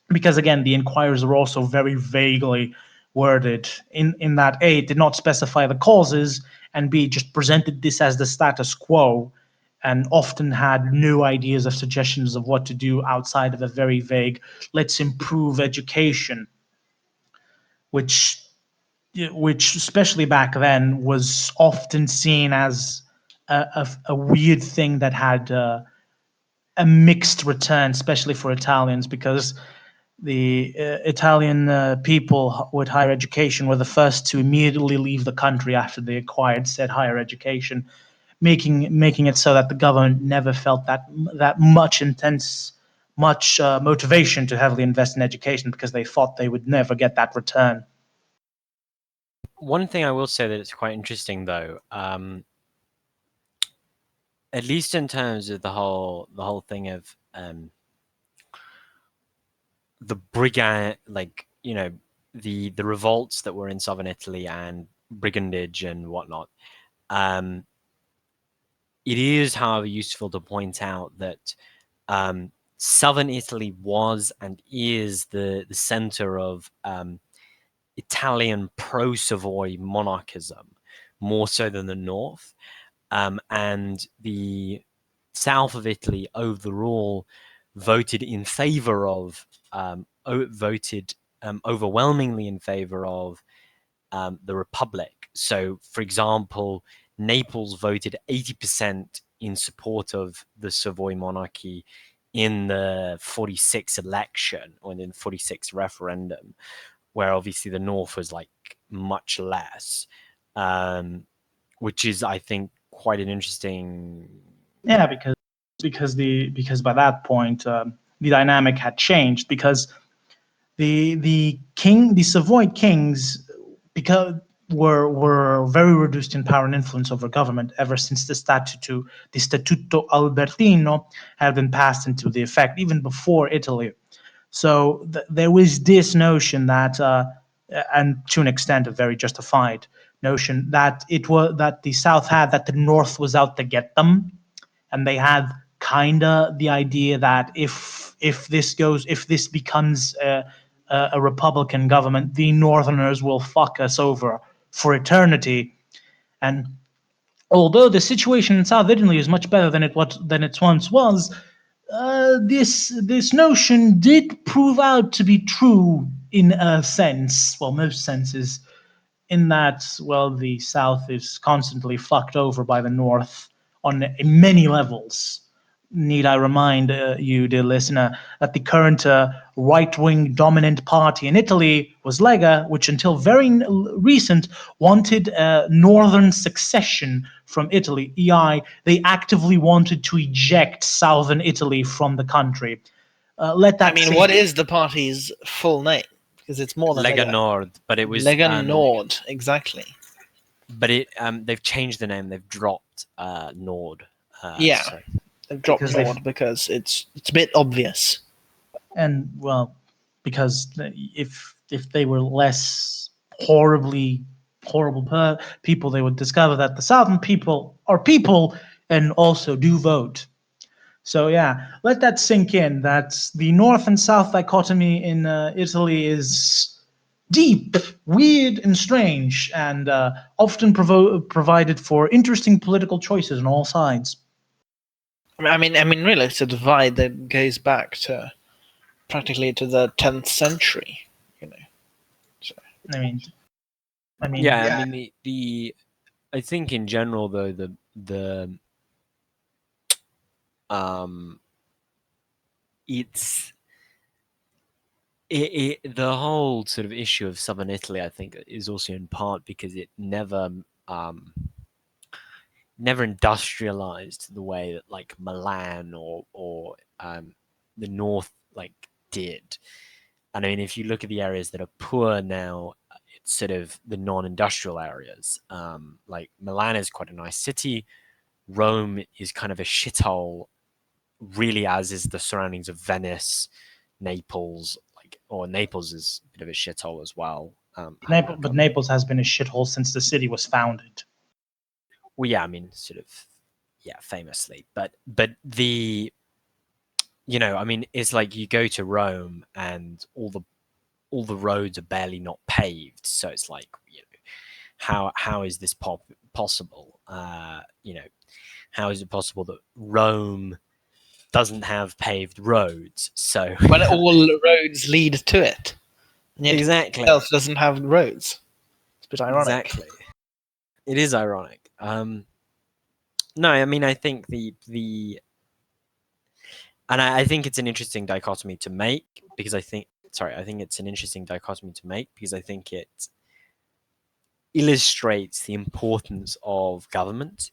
Because again, the inquiries were also very vaguely worded in that A, it did not specify the causes, and B, just presented this as the status quo, and often had no ideas or suggestions of what to do outside of a very vague, let's improve education, which especially back then was often seen as a weird thing that had a mixed return, especially for Italians, because the Italian people with higher education were the first to immediately leave the country after they acquired said higher education, making it so that the government never felt that much motivation to heavily invest in education, because they thought they would never get that return. One thing I will say that it's quite interesting, though, at least in terms of the whole thing of the brigand, like, the revolts that were in southern Italy and brigandage and whatnot. It is, however, useful to point out that southern Italy was and is the center of Italian pro-Savoy monarchism, more so than the north. And the south of Italy overall voted in favor of, overwhelmingly in favor of the Republic. So, for example, Naples voted 80% in support of the Savoy monarchy in the 46 election, or in the 46 referendum, where obviously the north was like much less. which is, I think, quite an interesting. Yeah, because by that point the dynamic had changed, because the Savoy kings because were very reduced in power and influence over government ever since the Statuto Albertino had been passed into the effect, even before Italy. So there was this notion that, and to an extent, a very justified notion that the South had that the North was out to get them, and they had kinda the idea that if this becomes a Republican government, the Northerners will fuck us over for eternity. And although the situation in South Italy is much better than it once was, this notion did prove out to be true in a sense, well, most senses, in that, well, the South is constantly fucked over by the North on many levels. Need I remind you, dear listener, that the current right-wing dominant party in Italy was Lega, which until very recent wanted northern succession from Italy, EI. They actively wanted to eject southern Italy from the country. Let I that mean, sink what is the party's full name? Because it's more than Lega Lega. Nord, but it was Lega Nord, exactly. but it they've changed the name. They've dropped Nord. Yeah. So They've dropped Because Nord because it's a bit obvious. and well, because if they were less horrible people, they would discover that the southern people are people and also do vote. So yeah, let that sink in, that the north and south dichotomy in Italy is deep, weird, and strange, and often provided for interesting political choices on all sides. I mean, really, it's a divide that goes back to practically to the 10th century. You know. So. I mean, yeah, yeah. I mean the I think in general though the it's the whole sort of issue of southern Italy, I think, is also in part because it never industrialized the way that like Milan or the north like did. And I mean, if you look at the areas that are poor now, it's sort of the non-industrial areas. Like Milan is quite a nice city. Rome is kind of a shithole, really, as is the surroundings of Venice, Naples. Like, or Naples is a bit of a shithole as well. But Naples has been a shithole since the city was founded. Well, yeah, I mean, sort of, yeah, famously, but the, I mean, it's like you go to Rome and all the roads are barely not paved, so it's like, how is this possible? How is it possible that Rome doesn't have paved roads? So When all roads lead to it, and yet exactly, else doesn't have roads. It's a bit ironic. exactly, it is ironic. No, I mean, I think and I think it's an interesting dichotomy to make because I think it's an interesting dichotomy to make because I think it illustrates the importance of government,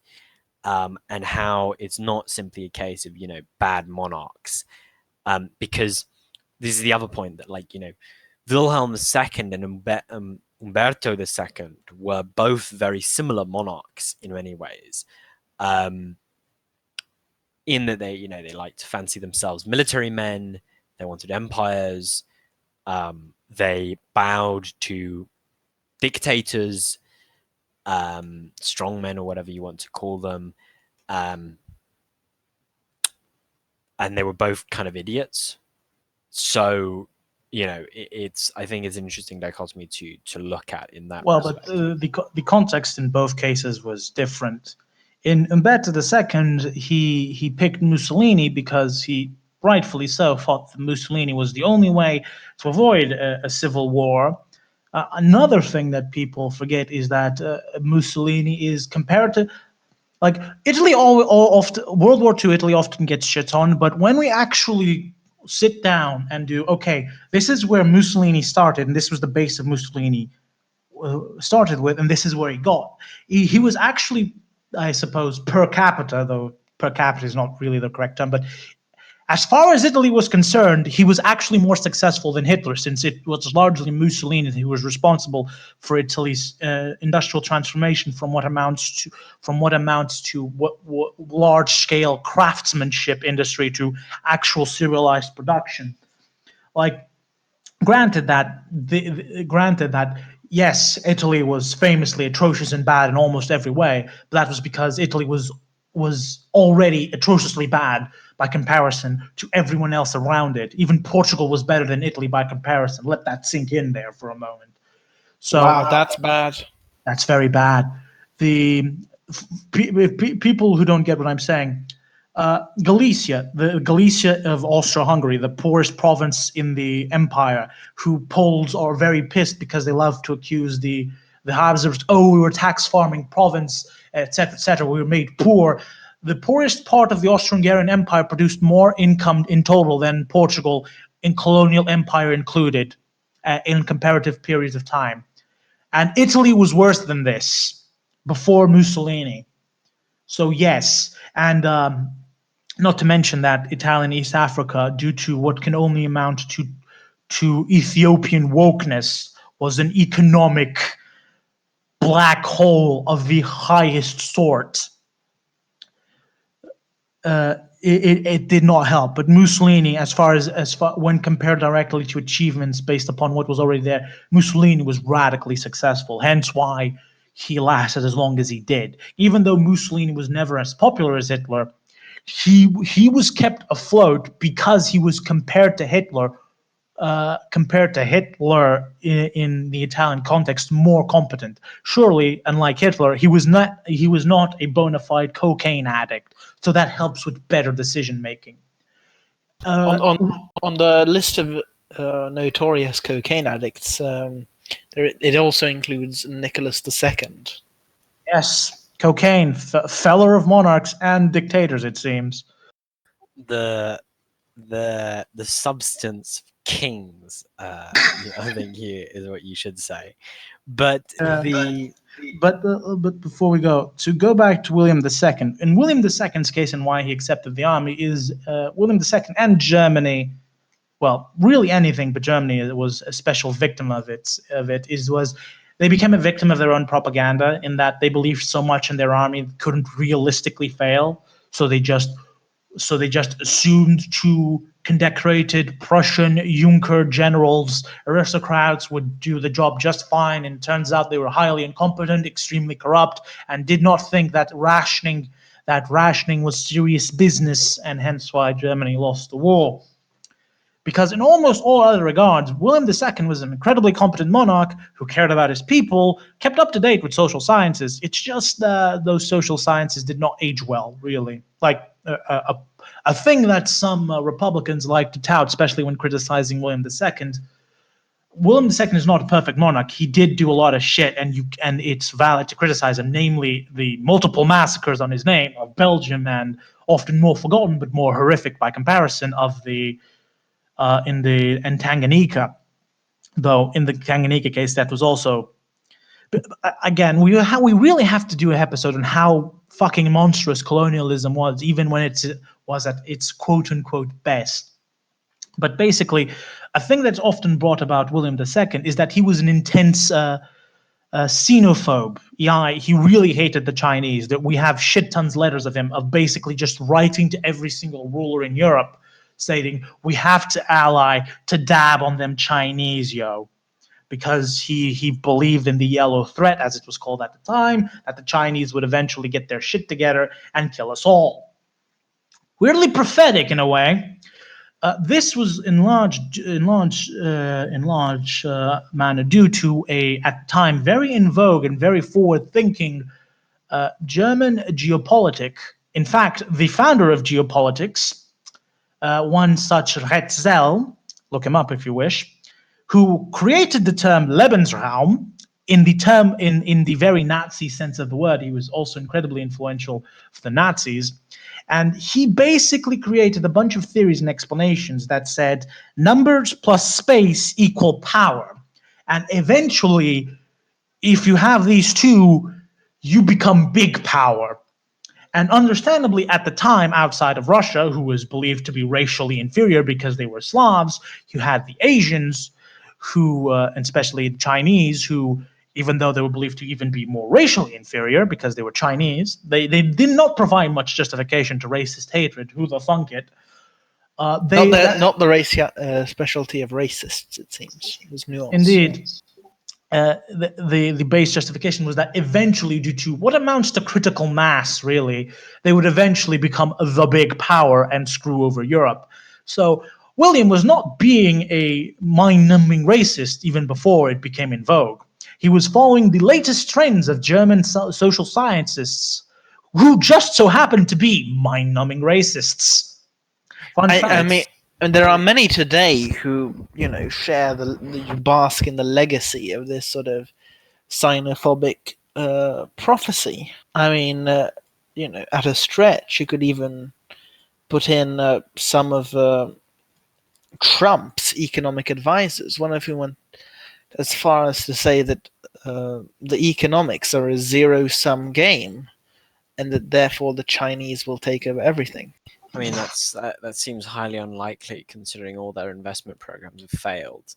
and how it's not simply a case of bad monarchs, because this is the other point that Wilhelm II and Umberto II were both very similar monarchs in many ways, in that they liked to fancy themselves military men, they wanted empires, they bowed to dictators, strongmen or whatever you want to call them, and they were both kind of idiots. So I think it's an interesting dichotomy to look at in that. Well, but the context in both cases was different. In Umberto II, he picked Mussolini because he rightfully so thought that Mussolini was the only way to avoid a civil war. Another thing that people forget is that Mussolini is compared to, like, Italy. All often World War II, Italy often gets shit on, but when we actually sit down and do, okay, this is where Mussolini started, and this was the base of Mussolini. started with, and this is where he got. He was actually, I suppose, per capita, though per capita is not really the correct term, but as far as Italy was concerned, he was actually more successful than Hitler, since it was largely Mussolini who was responsible for Italy's industrial transformation from what amounts to what large-scale craftsmanship industry to actual serialized production. Like, granted that yes, Italy was famously atrocious and bad in almost every way, but that was because Italy was already atrociously bad by comparison to everyone else around it. Even Portugal was better than Italy by comparison. Let that sink in there for a moment. So Wow, that's bad. that's very bad. The people who don't get what I'm saying, Galicia, the Galicia of Austro-Hungary, the poorest province in the empire, who Poles are very pissed because they love to accuse the Habsburgs. Oh, we were a tax farming province, etc., etc. We were made poor. The poorest part of the Austro-Hungarian Empire produced more income in total than Portugal, in colonial empire included, in comparative periods of time. And Italy was worse than this before Mussolini. So yes, and not to mention that Italian East Africa, due to what can only amount to Ethiopian wokeness, was an economic black hole of the highest sort. It did not help. But Mussolini, as far when compared directly to achievements based upon what was already there, Mussolini was radically successful. Hence why he lasted as long as he did. Even though Mussolini was never as popular as Hitler, he was kept afloat because he was compared to Hitler in the Italian context, more competent. Surely, unlike Hitler, he was not a bona fide cocaine addict, so that helps with better decision making. On the list of notorious cocaine addicts, it also includes Nicholas II. Yes, cocaine, feller of monarchs and dictators, it seems. The substance kings, I think here is what you should say. But But before we go back to William II, in William II's case and why he accepted the army is William II and Germany, well, really anything but Germany was a special victim of it. They became a victim of their own propaganda in that they believed so much in their army it couldn't realistically fail, so they just assumed two condecorated Prussian Junker generals, aristocrats, would do the job just fine. And it turns out they were highly incompetent, extremely corrupt, and did not think that rationing was serious business, and hence why Germany lost the war. Because in almost all other regards, William II was an incredibly competent monarch who cared about his people, kept up to date with social sciences. It's just those social sciences did not age well, really. Like a thing that some Republicans like to tout, especially when criticizing William II. William II is not a perfect monarch. He did do a lot of shit, and it's valid to criticize him, namely the multiple massacres on his name of Belgium, and often more forgotten but more horrific by comparison of in Tanganyika. Though in the Tanganyika case, that was also. But again, we really have to do an episode on how fucking monstrous colonialism was, even when it was at its quote unquote best. But basically, a thing that's often brought about William II is that he was an intense xenophobe. Yeah, he really hated the Chinese. That we have shit tons letters of him of basically just writing to every single ruler in Europe, stating we have to ally to dab on them Chinese, yo. Because he believed in the yellow threat, as it was called at the time, that the Chinese would eventually get their shit together and kill us all. Weirdly prophetic in a way. This was in large manner due to at the time, very in vogue and very forward-thinking German geopolitic. In fact, the founder of geopolitics, one such Hetzel, look him up if you wish, who created the term Lebensraum in the very Nazi sense of the word. He was also incredibly influential for the Nazis. And he basically created a bunch of theories and explanations that said numbers plus space equal power. And eventually, if you have these two, you become big power. And understandably, at the time, outside of Russia, who was believed to be racially inferior because they were Slavs, you had the Asians, who, and especially the Chinese, who, even though they were believed to even be more racially inferior because they were Chinese, they did not provide much justification to racist hatred. Who the funk it? Not the race specialty of racists, it seems. It was nuanced. Indeed. The base justification was that eventually, due to what amounts to critical mass, really, they would eventually become the big power and screw over Europe. So William was not being a mind-numbing racist even before it became in vogue. He was following the latest trends of German social scientists, who just so happened to be mind-numbing racists. I mean, and there are many today who, share the bask in the legacy of this sort of xenophobic prophecy. I mean, at a stretch, you could even put in some of Trump's economic advisors, one of whom went as far as to say that the economics are a zero-sum game, and that therefore the Chinese will take over everything. I mean, that seems highly unlikely considering all their investment programs have failed.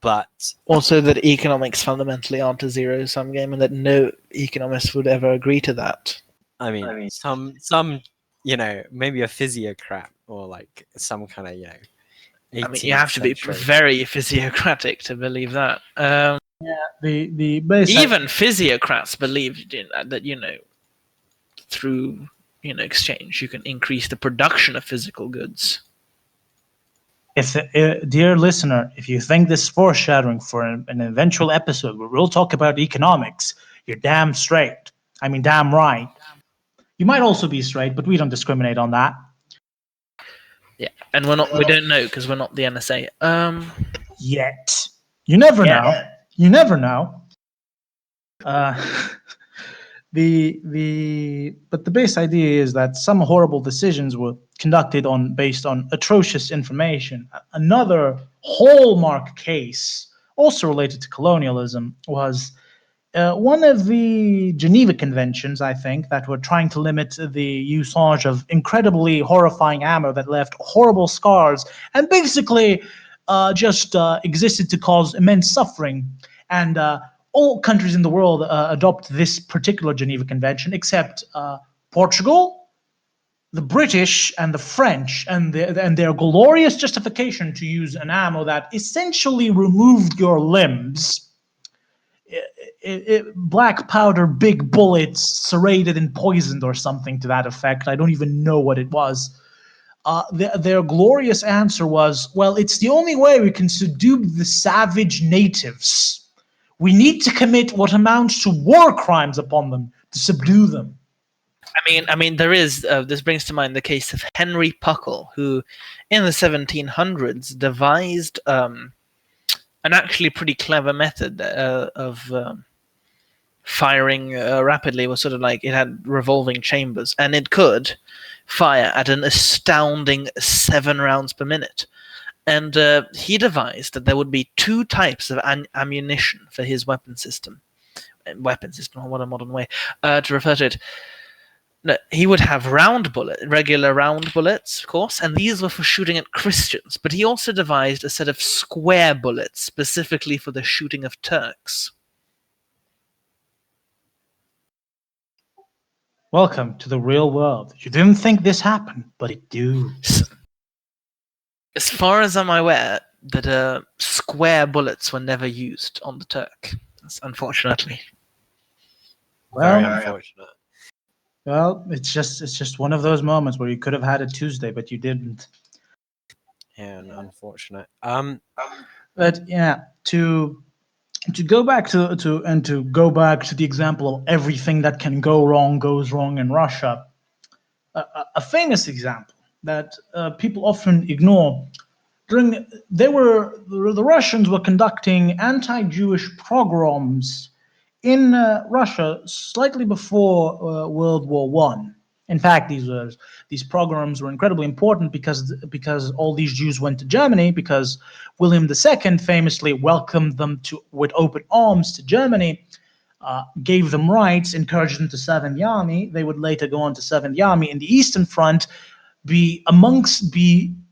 But also that economics fundamentally aren't a zero-sum game, and that no economist would ever agree to that. I mean, some maybe a physiocrat or like some kind of I mean, you have to be very physiocratic to believe that. The base even physiocrats believed in that through exchange you can increase the production of physical goods. Dear listener, if you think this is foreshadowing for an eventual episode where we'll talk about economics, you're damn straight. I mean, damn right. You might also be straight, but we don't discriminate on that. Yeah, and we don't know because we're not the NSA. Yet. You never know. You never know. But the base idea is that some horrible decisions were conducted based on atrocious information. Another hallmark case, also related to colonialism, was one of the Geneva Conventions, I think, that were trying to limit the usage of incredibly horrifying ammo that left horrible scars and basically just existed to cause immense suffering. And all countries in the world adopt this particular Geneva Convention, except Portugal, the British, and the French, and their glorious justification to use an ammo that essentially removed your limbs. Black powder, big bullets, serrated and poisoned, or something to that effect. I don't even know what it was. Their glorious answer was, well, it's the only way we can subdue the savage natives. We need to commit what amounts to war crimes upon them to subdue them. I mean, there is. This brings to mind the case of Henry Puckle, who, in the 1700s, devised an actually pretty clever method of firing rapidly. It was sort of like it had revolving chambers, and it could fire at an astounding 7 rounds per minute. And he devised that there would be 2 types of ammunition for his weapon system. What a modern way to refer to it. No, he would have regular round bullets, of course, and these were for shooting at Christians. But he also devised a set of square bullets specifically for the shooting of Turks. Welcome to the real world. You didn't think this happened, but it do. As far as I'm aware, that square bullets were never used on the Turk, unfortunately. Well, very unfortunate. Well, it's just one of those moments where you could have had a Tuesday, but you didn't. Yeah, unfortunate. But yeah, to go back to the example of everything that can go wrong goes wrong in Russia. A famous example that people often ignore. The Russians were conducting anti-Jewish pogroms in Russia slightly before World War One. In fact, these pogroms were incredibly important because all these Jews went to Germany, because William II famously welcomed them with open arms to Germany. gave them rights, encouraged them to serve in the army. They would later go on to serve in the army in the Eastern Front, be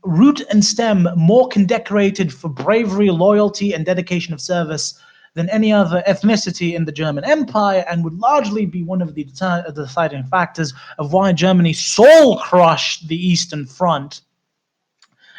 root and stem more condecorated for bravery, loyalty, and dedication of service than any other ethnicity in the German Empire, and would largely be one of the deciding factors of why Germany soul crushed the Eastern Front.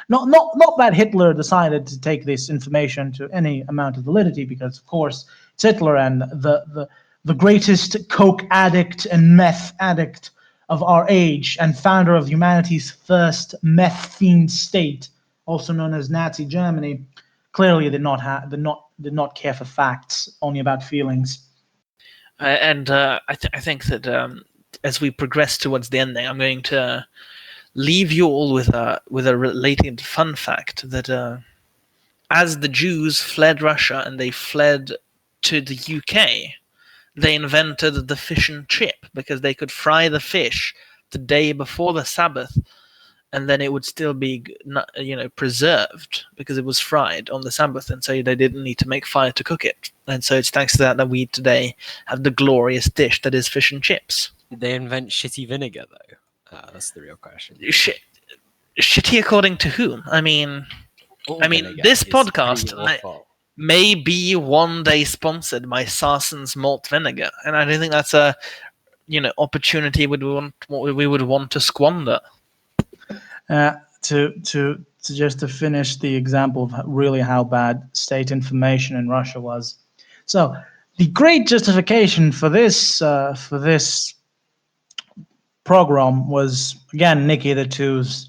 Not that Hitler decided to take this information to any amount of validity, because of course it's Hitler, and the greatest coke addict and meth addict of our age, and founder of humanity's first meth fiend state, also known as Nazi Germany, clearly did not care for facts, only about feelings. I think that as we progress towards the ending, I'm going to leave you all with a related fun fact that as the Jews fled Russia and they fled to the UK, they invented the fish and chip because they could fry the fish the day before the Sabbath, and then it would still be preserved because it was fried on the Sabbath, and so they didn't need to make fire to cook it. And so it's thanks to that we today have the glorious dish that is fish and chips. Did they invent shitty vinegar though? That's the real question. Shitty according to whom? I mean, this podcast may be one day sponsored by Sarson's malt vinegar, and I don't think that's a opportunity we would want to squander. To finish the example of really how bad state information in Russia was. So the great justification for this program was, again, Nikita II's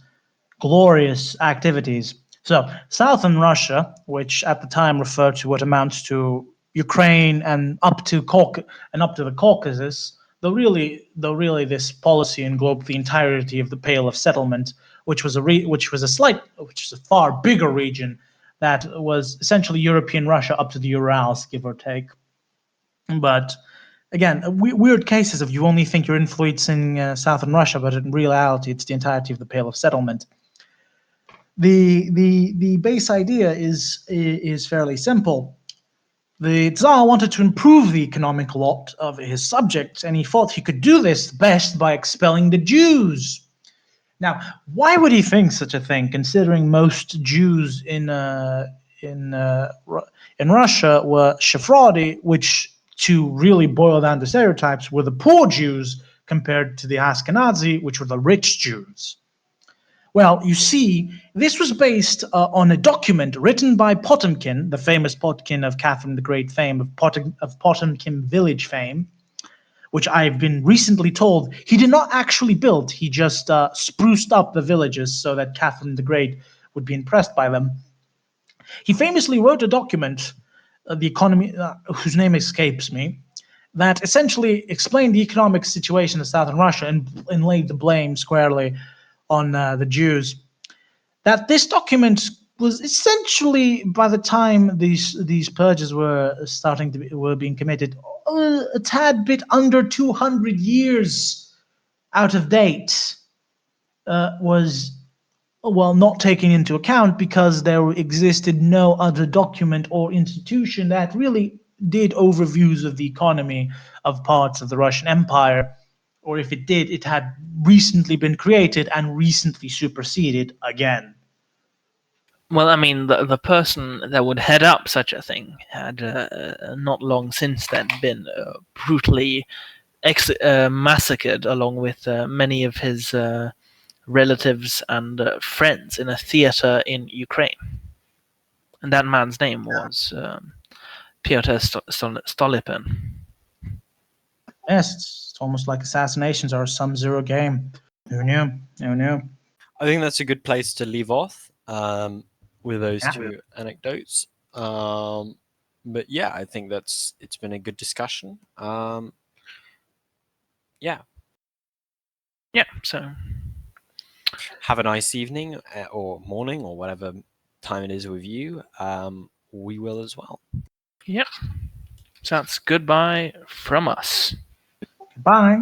glorious activities. So southern Russia, which at the time referred to what amounts to Ukraine and up to the Caucasus, though really this policy englobed the entirety of the Pale of Settlement, which was a far bigger region that was essentially European Russia up to the Urals, give or take. But again, weird cases of you only think you're influencing southern Russia, but in reality, it's the entirety of the Pale of Settlement. The base idea is fairly simple. The Tsar wanted to improve the economic lot of his subjects, and he thought he could do this best by expelling the Jews. Now, why would he think such a thing, considering most Jews in Russia were Sephardi, which, to really boil down the stereotypes, were the poor Jews compared to the Ashkenazi, which were the rich Jews? Well, you see, this was based on a document written by Potemkin, the famous Potemkin of Catherine the Great fame, of Potemkin village fame, which I've been recently told he did not actually build. He just spruced up the villages so that Catherine the Great would be impressed by them. He famously wrote a document, the economy, whose name escapes me, that essentially explained the economic situation of southern Russia and laid the blame squarely on the Jews. That this document was essentially, by the time these purges were being committed, a tad bit under 200 years out of date, was not taken into account because there existed no other document or institution that really did overviews of the economy of parts of the Russian Empire. Or if it did, it had recently been created and recently superseded again. Well, I mean, the person that would head up such a thing had not long since then been brutally massacred, along with many of his relatives and friends, in a theater in Ukraine. And that man's name was Pyotr Stolypin. Yes, it's almost like assassinations are a sum-zero game. Who knew? Who knew? I think that's a good place to leave off with those two anecdotes. But yeah, I think it's been a good discussion. Yeah. So have a nice evening or morning or whatever time it is with you. We will as well. Yep. So that's goodbye from us. Goodbye.